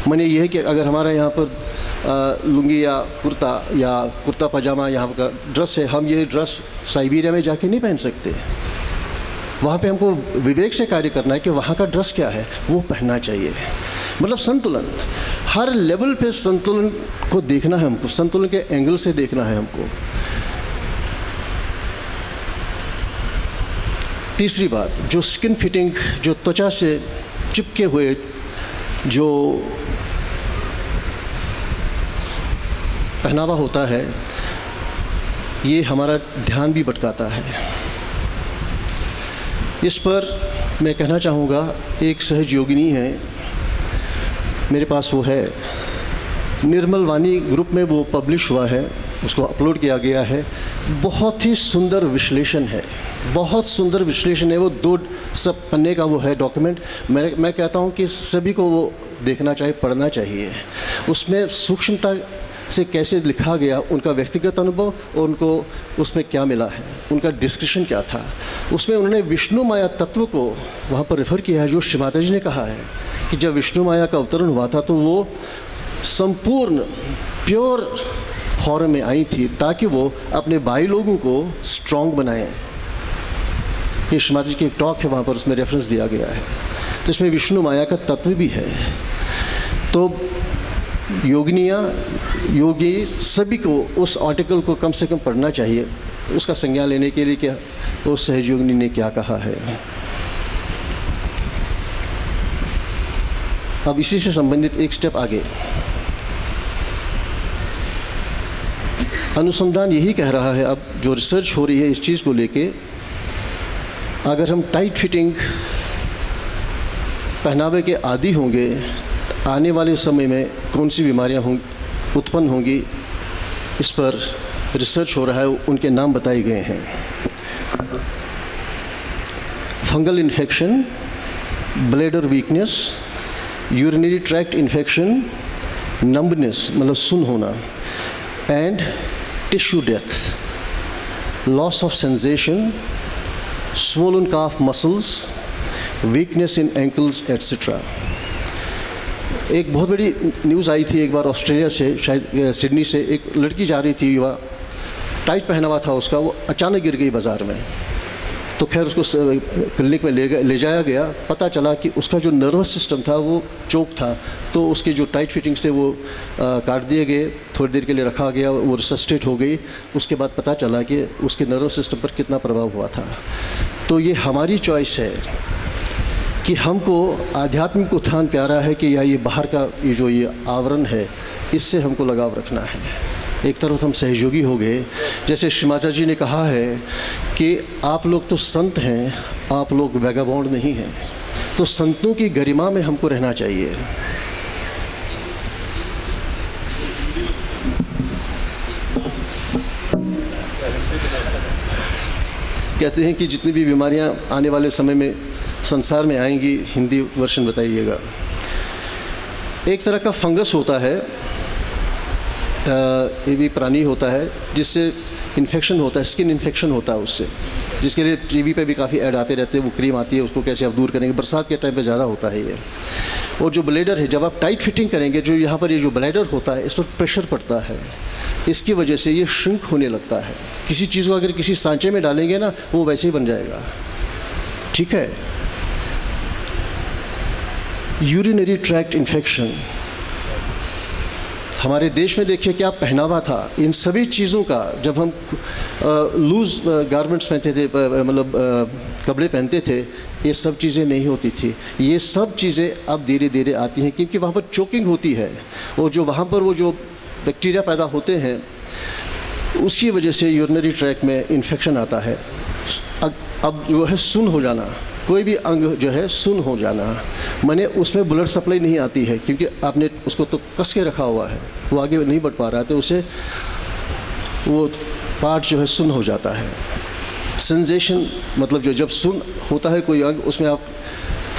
माने ये है कि अगर हमारा यहाँ पर लुंगी या कुर्ता पजामा यहाँ का ड्रेस है, हम ये ड्रेस साइबेरिया में जाके नहीं पहन सकते। वहाँ पे हमको विवेक से कार्य करना है कि वहाँ का ड्रेस क्या है वो पहनना चाहिए। मतलब संतुलन, हर लेवल पे संतुलन को देखना है हमको, संतुलन के एंगल से देखना है हमको। तीसरी बात, जो स्किन फिटिंग, जो त्वचा से चिपके हुए जो पहनावा होता है, ये हमारा ध्यान भी भटकाता है। इस पर मैं कहना चाहूँगा, एक सहज योगिनी है मेरे पास, वो है निर्मल वाणी ग्रुप में वो पब्लिश हुआ है, उसको अपलोड किया गया है। बहुत ही सुंदर विश्लेषण है, बहुत सुंदर विश्लेषण है वो, 2 सब पन्ने का वो है डॉक्यूमेंट। मैं कहता हूँ कि सभी को वो देखना चाहिए, पढ़ना चाहिए। उसमें सूक्ष्मता से कैसे लिखा गया, उनका व्यक्तिगत अनुभव और उनको उसमें क्या मिला है, उनका डिस्कशन क्या था। उसमें उन्होंने विष्णु माया तत्व को वहाँ पर रेफ़र किया है, जो श्री माता जी ने कहा है कि जब विष्णु माया का अवतरण हुआ था तो वो संपूर्ण प्योर फॉर्म में आई थी, ताकि वो अपने भाई लोगों को स्ट्रॉन्ग बनाएं। ये श्री माता जी की एक टॉक है, वहाँ पर उसमें रेफरेंस दिया गया है। तो इसमें विष्णु माया का तत्व भी है। तो योगिनियाँ, योगी सभी को उस आर्टिकल को कम से कम पढ़ना चाहिए, उसका संज्ञान लेने के लिए क्या उस सहयोगिनी ने क्या कहा है। अब इसी से संबंधित एक स्टेप आगे, अनुसंधान यही कह रहा है, अब जो रिसर्च हो रही है इस चीज़ को लेके, अगर हम टाइट फिटिंग पहनावे के आदी होंगे, आने वाले समय में कौन सी बीमारियां उत्पन्न होंगी, इस पर रिसर्च हो रहा है। उनके नाम बताए गए हैं: fungal infection, bladder weakness, urinary tract infection, numbness मतलब सुन होना, and tissue death, loss of sensation, swollen calf muscles, weakness in ankles etcetera. एक बहुत बड़ी न्यूज़ आई थी एक बार ऑस्ट्रेलिया से, शायद सिडनी से, एक लड़की जा रही थी, युवा, टाइट पहना हुआ था उसका, वो अचानक गिर गई बाज़ार में। तो खैर उसको क्लिनिक में ले जाया गया, पता चला कि उसका जो नर्वस सिस्टम था वो चोक था, तो उसके जो टाइट फिटिंग्स थे वो काट दिए गए, थोड़ी देर के लिए रखा गया, वो रिसस्टेट हो गई। उसके बाद पता चला कि उसके नर्वस सिस्टम पर कितना प्रभाव हुआ था। तो ये हमारी चॉइस है कि हमको आध्यात्मिक उत्थान प्यारा है कि या ये बाहर का ये आवरण है, इससे हमको लगाव रखना है। एक तरफ हम सहयोगी हो गए, जैसे श्री माता जी ने कहा है कि आप लोग तो संत हैं, आप लोग वैगाबॉन्ड नहीं हैं। तो संतों की गरिमा में हमको रहना चाहिए। कहते हैं कि जितनी भी बीमारियां आने वाले समय में संसार में आएंगी, हिंदी वर्षन बताइएगा। एक तरह का फंगस होता है, ये भी प्राणी होता है, जिससे इन्फेक्शन होता है, स्किन इन्फेक्शन होता है उससे, जिसके लिए टीवी पे भी काफ़ी ऐड आते रहते हैं। वो क्रीम आती है, उसको कैसे आप दूर करेंगे, बरसात के टाइम पे ज़्यादा होता है ये। और जो ब्लैडर है, जब आप टाइट फिटिंग करेंगे, जो यहाँ पर ये जो ब्लैडर होता है, इस पर प्रेशर पड़ता है, इसकी वजह से ये श्रिंक होने लगता है। किसी चीज़ को अगर किसी सांचे में डालेंगे ना, वो वैसे ही बन जाएगा। ठीक है। यूरिनरी ट्रैक्ट इन्फेक्शन, हमारे देश में देखिए क्या पहनावा था। इन सभी चीज़ों का, जब हम लूज़ गारमेंट्स पहनते थे, मतलब कपड़े पहनते थे, ये सब चीज़ें नहीं होती थी। ये सब चीज़ें अब धीरे धीरे आती हैं, क्योंकि वहाँ पर चोकिंग होती है, और जो वहाँ पर वो जो बैक्टीरिया पैदा होते हैं, उसकी वजह से यूरिनरी ट्रैक्ट में इन्फेक्शन आता है। अब जो है सुन्न हो जाना, कोई भी अंग जो है सुन्न हो जाना, माने उसमें ब्लड सप्लाई नहीं आती है, क्योंकि आपने उसको तो कस के रखा हुआ है, वो आगे नहीं बढ़ पा रहा है, तो उसे वो पार्ट जो है सुन्न हो जाता है। सेंसेशन मतलब जो जब सुन्न होता है कोई अंग, उसमें आप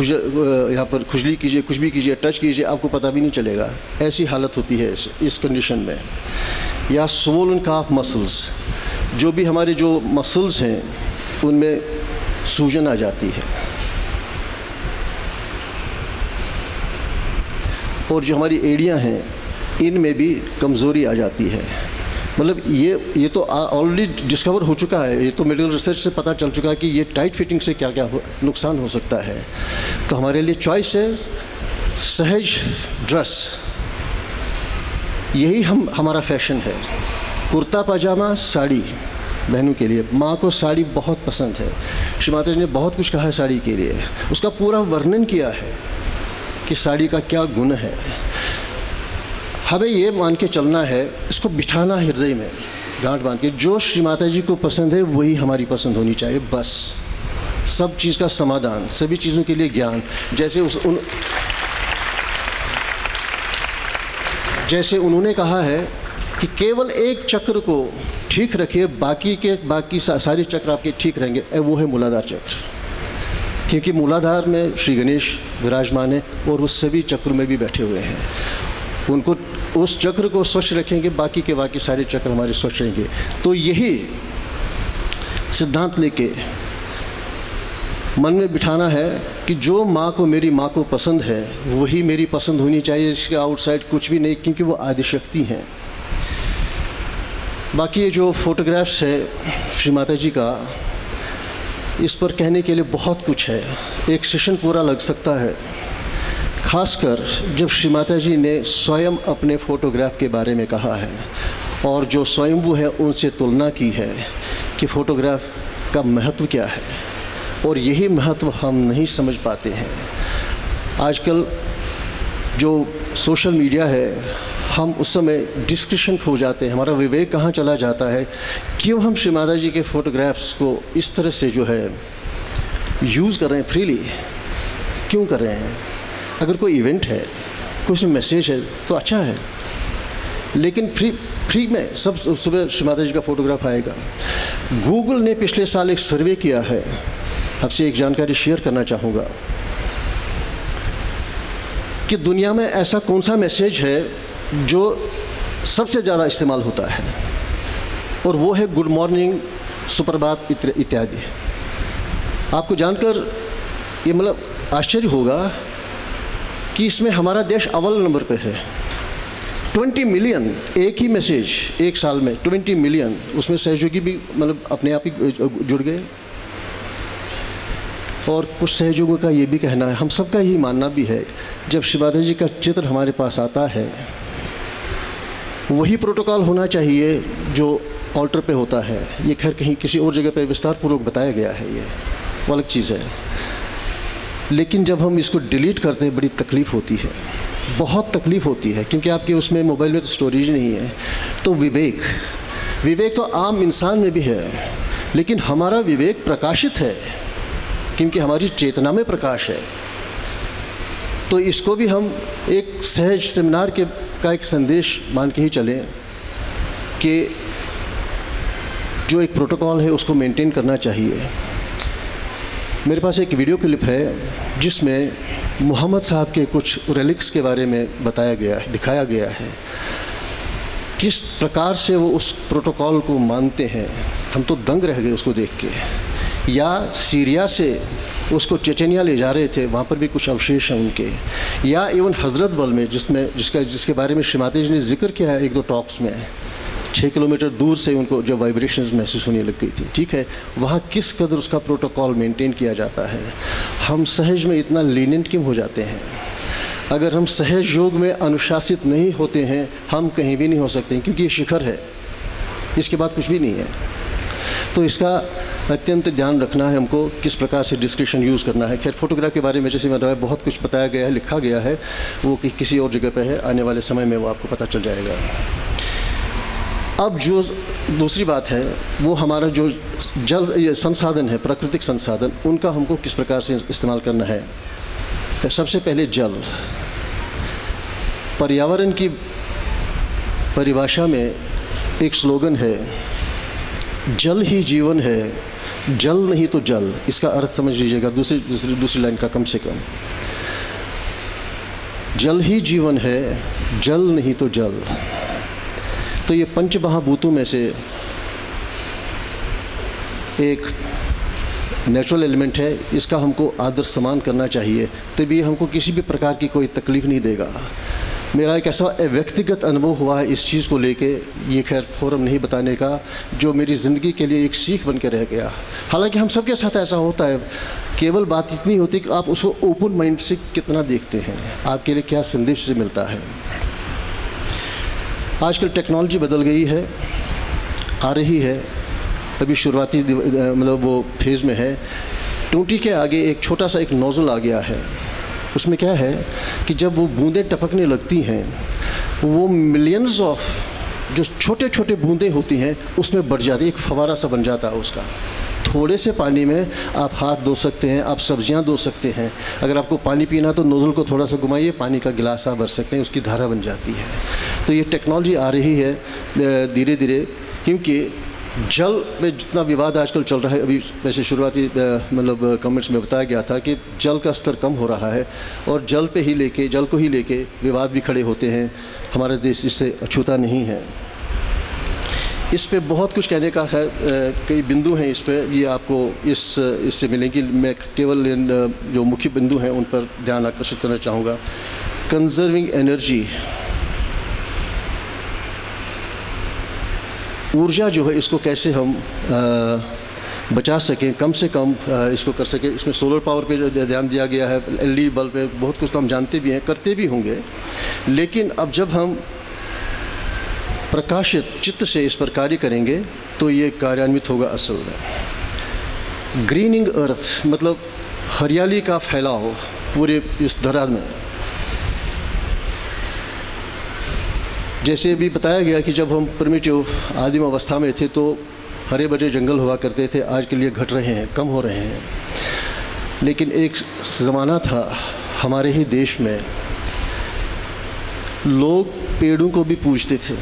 यहाँ पर खुजली कीजिए, कुछ भी कीजिए, टच कीजिए, आपको पता भी नहीं चलेगा। ऐसी हालत होती है इस कंडीशन में। या स्वोलन काफ मसल्स, जो भी हमारे जो मसल्स हैं उनमें सूजन आ जाती है, और जो हमारी एड़ियाँ हैं इनमें भी कमज़ोरी आ जाती है। मतलब ये तो ऑलरेडी डिस्कवर हो चुका है, ये तो मेडिकल रिसर्च से पता चल चुका है कि ये टाइट फिटिंग से क्या क्या नुकसान हो सकता है। तो हमारे लिए चॉइस है सहज ड्रेस, यही हमारा फैशन है। कुर्ता पजामा साड़ी बहनों के लिए, माँ को साड़ी बहुत पसंद है। श्री माता जी ने बहुत कुछ कहा है साड़ी के लिए, उसका पूरा वर्णन किया है कि साड़ी का क्या गुण है। हमें ये मान के चलना है, इसको बिठाना हृदय में गांठ बांध के, जो श्री माता जी को पसंद है वही हमारी पसंद होनी चाहिए। बस सब चीज़ का समाधान, सभी चीज़ों के लिए ज्ञान। जैसे उन्होंने कहा है कि केवल एक चक्र को ठीक रखिए, बाकी सारे चक्र आपके ठीक रहेंगे, वो है मूलाधार चक्र। क्योंकि मूलाधार में श्री गणेश विराजमान है और वो सभी चक्र में भी बैठे हुए हैं। उनको उस चक्र को स्वच्छ रखेंगे, बाकी सारे चक्र हमारे स्वच्छ रहेंगे। तो यही सिद्धांत लेके मन में बिठाना है कि जो माँ को, मेरी माँ को पसंद है वही मेरी पसंद होनी चाहिए, इसके आउटसाइड कुछ भी नहीं, क्योंकि वो आदिशक्ति हैं। बाकी ये जो फोटोग्राफ्स है श्री माता जी का, इस पर कहने के लिए बहुत कुछ है, एक सेशन पूरा लग सकता है। खासकर जब श्री माता जी ने स्वयं अपने फ़ोटोग्राफ के बारे में कहा है और जो स्वयंभू है उनसे तुलना की है कि फ़ोटोग्राफ का महत्व क्या है, और यही महत्व हम नहीं समझ पाते हैं। आजकल जो सोशल मीडिया है, हम उस समय डिस्कशन खो जाते हैं, हमारा विवेक कहाँ चला जाता है। क्यों हम श्री माता जी के फ़ोटोग्राफ्स को इस तरह से जो है यूज़ कर रहे हैं फ्रीली, क्यों कर रहे हैं? अगर कोई इवेंट है, कोई मैसेज है तो अच्छा है, लेकिन फ्री में सब सुबह श्री माता जी का फ़ोटोग्राफ आएगा। गूगल ने पिछले साल एक सर्वे किया है, आपसे एक जानकारी शेयर करना चाहूँगा कि दुनिया में ऐसा कौन सा मैसेज है जो सबसे ज़्यादा इस्तेमाल होता है, और वो है गुड मॉर्निंग, सुप्रभात इत्यादि। आपको जानकर ये मतलब आश्चर्य होगा कि इसमें हमारा देश अव्वल नंबर पे है। 20 मिलियन एक ही मैसेज एक साल में, 20 मिलियन, उसमें सहयोगी भी मतलब अपने आप ही जुड़ गए। और कुछ सहयोगियों का ये भी कहना है, हम सबका ही मानना भी है, जब श्री माता जी का चित्र हमारे पास आता है वही प्रोटोकॉल होना चाहिए जो ऑल्टर पे होता है। ये खैर कहीं किसी और जगह पे विस्तार पूर्वक बताया गया है, ये वो अलग चीज़ है। लेकिन जब हम इसको डिलीट करते हैं बड़ी तकलीफ़ होती है, बहुत तकलीफ़ होती है, क्योंकि आपके उसमें मोबाइल में तो स्टोरेज नहीं है। तो विवेक तो आम इंसान में भी है, लेकिन हमारा विवेक प्रकाशित है क्योंकि हमारी चेतना में प्रकाश है। तो इसको भी हम एक सहज सेमिनार का एक संदेश मान के ही चलें कि जो एक प्रोटोकॉल है उसको मेंटेन करना चाहिए। मेरे पास एक वीडियो क्लिप है जिसमें मोहम्मद साहब के कुछ रेलिक्स के बारे में बताया गया है, दिखाया गया है, किस प्रकार से वो उस प्रोटोकॉल को मानते हैं। हम तो दंग रह गए उसको देख के। या सीरिया से उसको चेचनिया ले जा रहे थे, वहाँ पर भी कुछ अवशेष हैं उनके। या इवन हज़रत बल में जिसके बारे में श्री माता जी ने जिक्र किया है एक दो टॉक्स में, 6 किलोमीटर दूर से उनको जब वाइब्रेशंस महसूस होने लग गई थी, ठीक है, वहाँ किस कदर उसका प्रोटोकॉल मेंटेन किया जाता है। हम सहज में इतना लीनियंट क्यों हो जाते हैं? अगर हम सहज योग में अनुशासित नहीं होते हैं, हम कहीं भी नहीं हो सकते हैं, क्योंकि ये शिखर है, इसके बाद कुछ भी नहीं है। तो इसका अत्यंत ध्यान रखना है हमको, किस प्रकार से डिस्क्रिप्शन यूज़ करना है। खैर फोटोग्राफ के बारे में जैसे मैंने बताया बहुत कुछ बताया गया है, लिखा गया है, वो किसी और जगह पे है, आने वाले समय में वो आपको पता चल जाएगा। अब जो दूसरी बात है वो हमारा जो जल ये संसाधन है, प्राकृतिक संसाधन, उनका हमको किस प्रकार से इस्तेमाल करना है। तो सबसे पहले जल, पर्यावरण की परिभाषा में एक स्लोगन है, जल ही जीवन है, जल नहीं तो जल। इसका अर्थ समझ लीजिएगा दूसरी लाइन का कम से कम। जल ही जीवन है, जल नहीं तो जल। तो ये पंच महाभूतों में से एक नेचुरल एलिमेंट है, इसका हमको आदर सम्मान करना चाहिए, तभी हमको किसी भी प्रकार की कोई तकलीफ़ नहीं देगा। मेरा एक ऐसा व्यक्तिगत अनुभव हुआ है इस चीज़ को लेके, ये खैर फोरम नहीं बताने का, जो मेरी ज़िंदगी के लिए एक सीख बन के रह गया। हालांकि हम सबके साथ ऐसा होता है, केवल बात इतनी होती कि आप उसको ओपन माइंड से कितना देखते हैं, आपके लिए क्या संदेश से मिलता है। आजकल टेक्नोलॉजी बदल गई है, आ रही है, अभी शुरुआती मतलब वो फेज़ में है। टूटी के आगे एक छोटा सा एक नोज़ल आ गया है। उसमें क्या है कि जब वो बूंदें टपकने लगती हैं, वो मिलियंस ऑफ जो छोटे छोटे बूंदें होती हैं उसमें बढ़ जाती है, एक फवारा सा बन जाता है उसका। थोड़े से पानी में आप हाथ धो सकते हैं, आप सब्जियां धो सकते हैं। अगर आपको पानी पीना तो नोज़ल को थोड़ा सा घुमाइए, पानी का गिलास आप भर सकते हैं, उसकी धारा बन जाती है। तो ये टेक्नोलॉजी आ रही है धीरे धीरे, क्योंकि जल में जितना विवाद आजकल चल रहा है, अभी वैसे शुरुआती मतलब कमेंट्स में बताया गया था कि जल का स्तर कम हो रहा है और जल को ही लेके विवाद भी खड़े होते हैं। हमारा देश इससे अछूता नहीं है। इस पे बहुत कुछ कहने का है, कई बिंदु हैं इस पे, ये आपको इससे मिलेंगी। मैं केवल इन जो मुख्य बिंदु हैं उन पर ध्यान आकर्षित करना चाहूँगा। कंजर्विंग एनर्जी, ऊर्जा जो है इसको कैसे हम बचा सकें, कम से कम इसको कर सकें। इसमें सोलर पावर पे ध्यान दिया गया है, एलईडी बल्ब पे, बहुत कुछ तो हम जानते भी हैं, करते भी होंगे। लेकिन अब जब हम प्रकाशित चित्त से इस पर कार्य करेंगे तो ये कार्यान्वित होगा असल में। ग्रीनिंग अर्थ मतलब हरियाली का फैलाव पूरे इस धरा में। जैसे भी बताया गया कि जब हम प्रिमिटिव आदिम अवस्था में थे तो हरे भरे जंगल हुआ करते थे, आज के लिए घट रहे हैं, कम हो रहे हैं। लेकिन एक ज़माना था हमारे ही देश में, लोग पेड़ों को भी पूजते थे।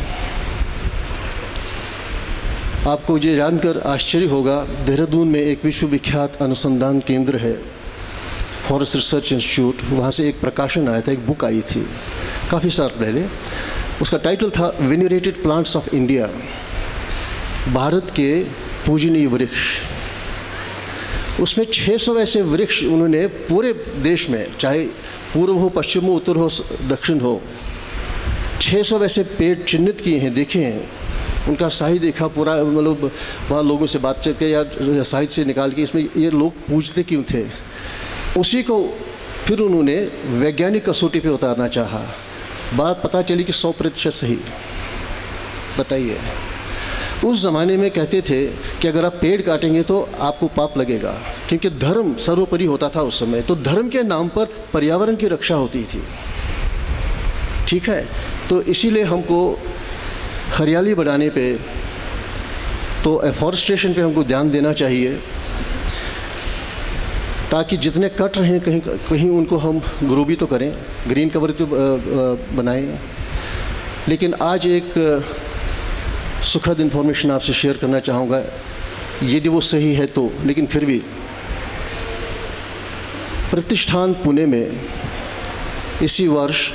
आपको ये जानकर आश्चर्य होगा, देहरादून में एक विश्वविख्यात अनुसंधान केंद्र है, फॉरेस्ट रिसर्च इंस्टीट्यूट, वहाँ से एक प्रकाशन आया था, एक बुक आई थी काफ़ी साल पहले। उसका टाइटल था वेनेरेटेड प्लांट्स ऑफ इंडिया, भारत के पूजनीय वृक्ष। उसमें 600 ऐसे वृक्ष उन्होंने पूरे देश में, चाहे पूर्व हो, पश्चिम हो, उत्तर हो, दक्षिण हो, 600 ऐसे पेड़ चिन्हित किए हैं, देखे हैं। उनका साहित्य देखा पूरा, मतलब वहाँ लोगों से बातचीत के या साहित्य से निकाल के इसमें ये लोग पूजते क्यों थे, उसी को फिर उन्होंने वैज्ञानिक कसौटी पे उतारना चाहा। बात पता चली कि 100% सही। बताइए, उस ज़माने में कहते थे कि अगर आप पेड़ काटेंगे तो आपको पाप लगेगा, क्योंकि धर्म सर्वोपरि होता था उस समय। तो धर्म के नाम पर पर्यावरण की रक्षा होती थी, ठीक है। तो इसीलिए हमको हरियाली बढ़ाने पे, तो एफॉरेस्टेशन पे हमको ध्यान देना चाहिए, ताकि जितने कट रहे हैं कहीं कहीं उनको हम ग्रो भी तो करें, ग्रीन कवर तो बनाएं। लेकिन आज एक सुखद इन्फॉर्मेशन आपसे शेयर करना चाहूँगा, यदि वो सही है तो, लेकिन फिर भी प्रतिष्ठान पुणे में इसी वर्ष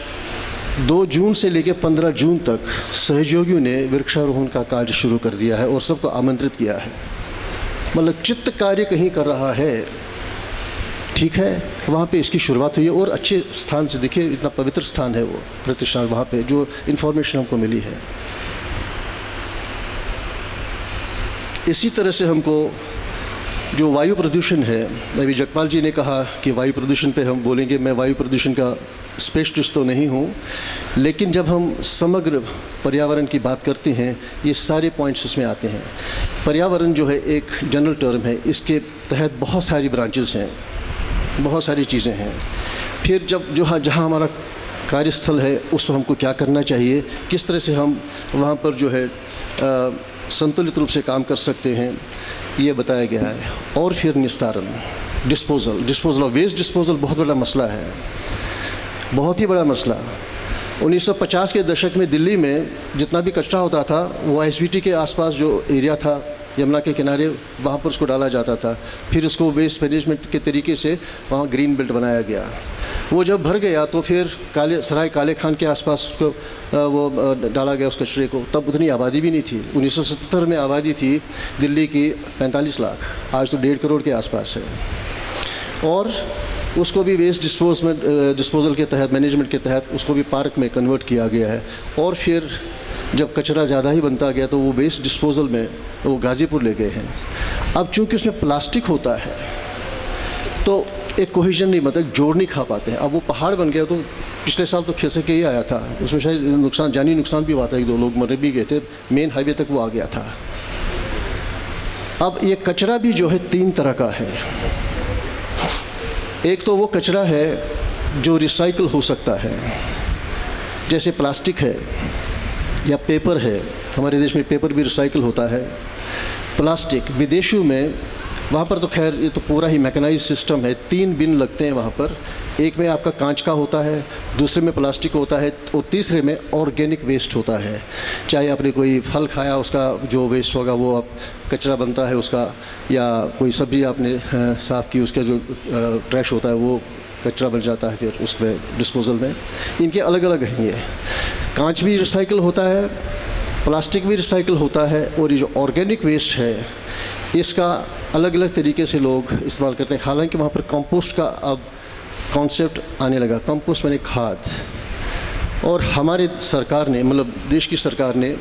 2 जून से लेकर 15 जून तक सहयोगियों ने वृक्षारोपण का कार्य शुरू कर दिया है और सबको आमंत्रित किया है। मतलब चित्त कार्य कहीं कर रहा है, ठीक है, वहाँ पे इसकी शुरुआत हुई है। और अच्छे स्थान से, देखिए इतना पवित्र स्थान है वो प्रतिष्ठान, वहाँ पे जो इन्फॉर्मेशन हमको मिली है। इसी तरह से हमको जो वायु प्रदूषण है, अभी जगपाल जी ने कहा कि वायु प्रदूषण पे हम बोलेंगे। मैं वायु प्रदूषण का स्पेशलिस्ट तो नहीं हूँ, लेकिन जब हम समग्र पर्यावरण की बात करते हैं, ये सारे पॉइंट्स उसमें आते हैं। पर्यावरण जो है एक जनरल टर्म है, इसके तहत बहुत सारी ब्रांचेस हैं, बहुत सारी चीज़ें हैं। फिर जब जहाँ हमारा कार्यस्थल है उस पर हमको क्या करना चाहिए, किस तरह से हम वहाँ पर जो है संतुलित रूप से काम कर सकते हैं, ये बताया गया है। और फिर निस्तारण, डिस्पोजल ऑफ वेस्ट, डिस्पोजल बहुत बड़ा मसला है, बहुत ही बड़ा मसला। 1950 के दशक में दिल्ली में जितना भी कचरा होता था वो आईएसबीटी के आसपास जो एरिया था यमुना के किनारे, वहाँ पर उसको डाला जाता था। फिर उसको वेस्ट मैनेजमेंट के तरीके से वहाँ ग्रीन बेल्ट बनाया गया। वो जब भर गया तो फिर सराय काले खान के आसपास उसको वो डाला गया उस कचरे को। तब उतनी आबादी भी नहीं थी। 1977 में आबादी थी दिल्ली की 45 लाख, आज तो 1.5 करोड़ के आसपास है। और उसको भी वेस्ट डिस्पोजल के तहत, मैनेजमेंट के तहत उसको भी पार्क में कन्वर्ट किया गया है। और फिर जब कचरा ज़्यादा ही बनता गया तो वो वेस्ट डिस्पोजल में वो गाज़ीपुर ले गए हैं। अब चूँकि उसमें प्लास्टिक होता है तो एक कोहेजन नहीं, मतलब जोड़ नहीं खा पाते हैं। अब वो पहाड़ बन गया, तो पिछले साल तो खिसक के ही आया था, उसमें शायद नुकसान, जानी नुकसान भी हुआ था, 1-2 लोग मर भी गए थे, मेन हाईवे तक वो आ गया था। अब ये कचरा भी जो है 3 तरह का है। एक तो वो कचरा है जो रिसाइकल हो सकता है, जैसे प्लास्टिक है या पेपर है। हमारे देश में पेपर भी रिसाइकल होता है। प्लास्टिक विदेशों में, वहाँ पर तो खैर ये तो पूरा ही मैकेनाइज सिस्टम है, 3 बिन लगते हैं वहाँ पर। एक में आपका कांच का होता है, दूसरे में प्लास्टिक होता है और तीसरे में ऑर्गेनिक वेस्ट होता है। चाहे आपने कोई फल खाया उसका जो वेस्ट होगा वो आप कचरा बनता है उसका, या कोई सब्ज़ी आपने साफ़ की उसका जो ट्रैश होता है वो कचरा बन जाता है फिर उसमें डिस्पोजल में। इनके अलग अलग हैं। ये कांच भी रिसाइकिल होता है, प्लास्टिक भी रिसाइकिल होता है, और ये जो ऑर्गेनिक वेस्ट है इसका अलग अलग तरीके से लोग इस्तेमाल करते हैं। हालांकि वहाँ पर कंपोस्ट का अब कॉन्सेप्ट आने लगा। कंपोस्ट यानी खाद। और हमारे सरकार ने, मतलब देश की सरकार ने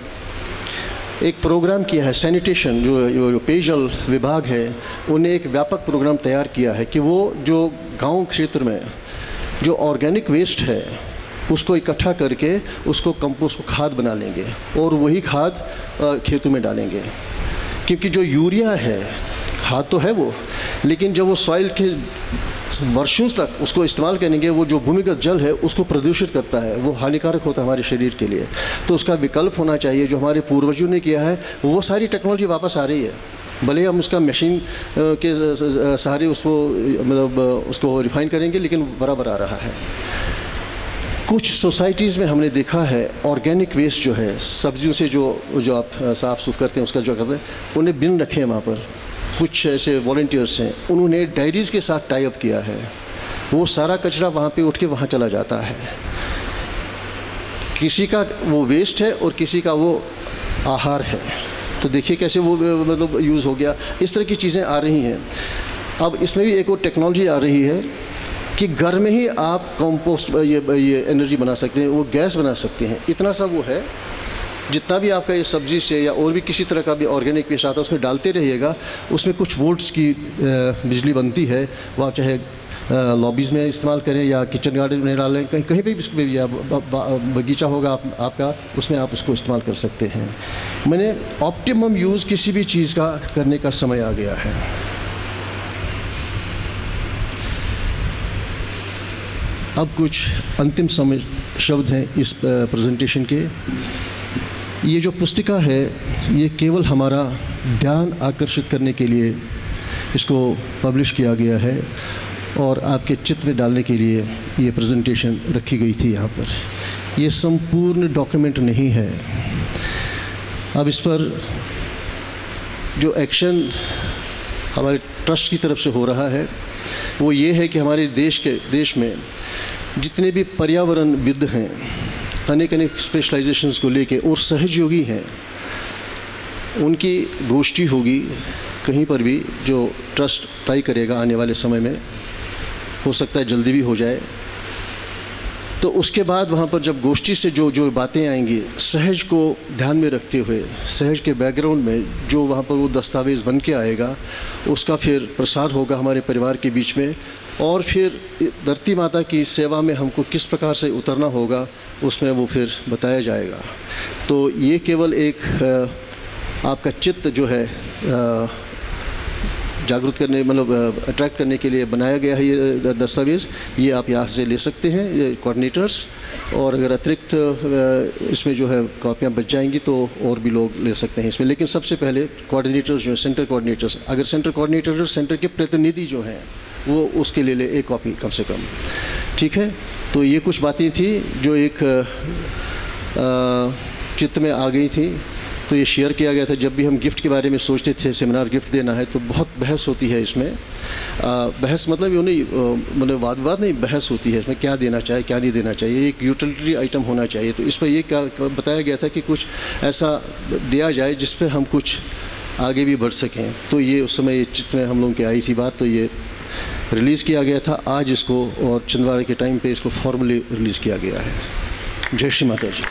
एक प्रोग्राम किया है, सैनिटेशन जो पेयजल विभाग है उन्हें एक व्यापक प्रोग्राम तैयार किया है कि वो जो गांव क्षेत्र में जो ऑर्गेनिक वेस्ट है उसको इकट्ठा करके उसको कंपोस्ट को खाद बना लेंगे और वही खाद खेतों में डालेंगे। क्योंकि जो यूरिया है खाद तो है वो, लेकिन जब वो सॉइल के वर्षों तक उसको इस्तेमाल करेंगे, वो जो भूमिगत जल है उसको प्रदूषित करता है, वो हानिकारक होता है हमारे शरीर के लिए। तो उसका विकल्प होना चाहिए। जो हमारे पूर्वजों ने किया है वो सारी टेक्नोलॉजी वापस आ रही है। भले हम उसका मशीन के सहारे उसको मतलब उसको रिफाइन करेंगे, लेकिन बराबर आ रहा है। कुछ सोसाइटीज़ में हमने देखा है ऑर्गेनिक वेस्ट जो है सब्जियों से जो आप साफ़ सुफ करते हैं उसका जो करते हैं, उन्हें बिन रखे हैं वहाँ पर। कुछ ऐसे वॉलंटियर्स हैं, उन्होंने डायरीज़ के साथ टाई अप किया है। वो सारा कचरा वहाँ पे उठ के वहाँ चला जाता है। किसी का वो वेस्ट है और किसी का वो आहार है। तो देखिए कैसे वो मतलब यूज़ हो गया। इस तरह की चीज़ें आ रही हैं। अब इसमें भी एक और टेक्नोलॉजी आ रही है कि घर में ही आप कंपोस्ट ये एनर्जी बना सकते हैं, वो गैस बना सकते हैं। इतना सा वो है, जितना भी आपका ये सब्ज़ी से या और भी किसी तरह का भी ऑर्गेनिक वेस्ट आता है उसमें डालते रहिएगा, उसमें कुछ वोल्ट्स की बिजली बनती है। वो आप चाहे लॉबीज़ में इस्तेमाल करें या किचन गार्डन में डालें, कहीं कहीं पे भी आप बगीचा होगा आपका, उसमें आप उसको इस्तेमाल कर सकते हैं। मैंने ऑप्टिमम यूज़ किसी भी चीज़ का करने का समय आ गया है। अब कुछ अंतिम शब्द हैं इस प्रेजेंटेशन के। ये जो पुस्तिका है ये केवल हमारा ध्यान आकर्षित करने के लिए इसको पब्लिश किया गया है और आपके चित्र में डालने के लिए ये प्रेजेंटेशन रखी गई थी यहाँ पर। ये संपूर्ण डॉक्यूमेंट नहीं है। अब इस पर जो एक्शन हमारे ट्रस्ट की तरफ से हो रहा है वो ये है कि हमारे देश में जितने भी पर्यावरणविद हैं, अनेक स्पेशलाइजेशंस को लेके और सहयोगी हैं, उनकी गोष्ठी होगी कहीं पर भी जो ट्रस्ट तय करेगा आने वाले समय में। हो सकता है जल्दी भी हो जाए। तो उसके बाद वहाँ पर जब गोष्ठी से जो बातें आएंगी, सहज को ध्यान में रखते हुए, सहज के बैकग्राउंड में जो वहाँ पर वो दस्तावेज़ बन के आएगा, उसका फिर प्रसार होगा हमारे परिवार के बीच में। और फिर धरती माता की सेवा में हमको किस प्रकार से उतरना होगा उसमें वो फिर बताया जाएगा। तो ये केवल एक आपका चित्त जो है जागरूक करने, मतलब अट्रैक्ट करने के लिए बनाया गया है ये दस्तावेज़। ये आप यहाँ से ले सकते हैं, ये कोऑर्डिनेटर्स। और अगर अतिरिक्त इसमें जो है कॉपियाँ बच जाएंगी तो और भी लोग ले सकते हैं इसमें। लेकिन सबसे पहले कोऑर्डिनेटर्स जो हैं, सेंटर कोऑर्डिनेटर्स, अगर सेंटर कोऑर्डिनेटर सेंटर के प्रतिनिधि जो हैं वो उसके ले एक कॉपी कम से कम। ठीक है। तो ये कुछ बातें थी जो एक चित्त में आ गई थी, तो ये शेयर किया गया था। जब भी हम गिफ्ट के बारे में सोचते थे, सेमिनार गिफ्ट देना है, तो बहुत बहस होती है इसमें। बहस मतलब ये नहीं, मतलब वाद विवाद नहीं, बहस होती है इसमें, क्या देना चाहिए क्या नहीं देना चाहिए। एक यूटिलिटी आइटम होना चाहिए। तो इस पर ये क्या बताया गया था कि कुछ ऐसा दिया जाए जिस पर हम कुछ आगे भी बढ़ सकें। तो ये उस समय ये चित्त में हम लोगों की आई थी बात। तो ये रिलीज़ किया गया था, आज इसको और छिंदवाड़ा के टाइम पे इसको फॉर्मली रिलीज़ किया गया है। जय श्री माता जी।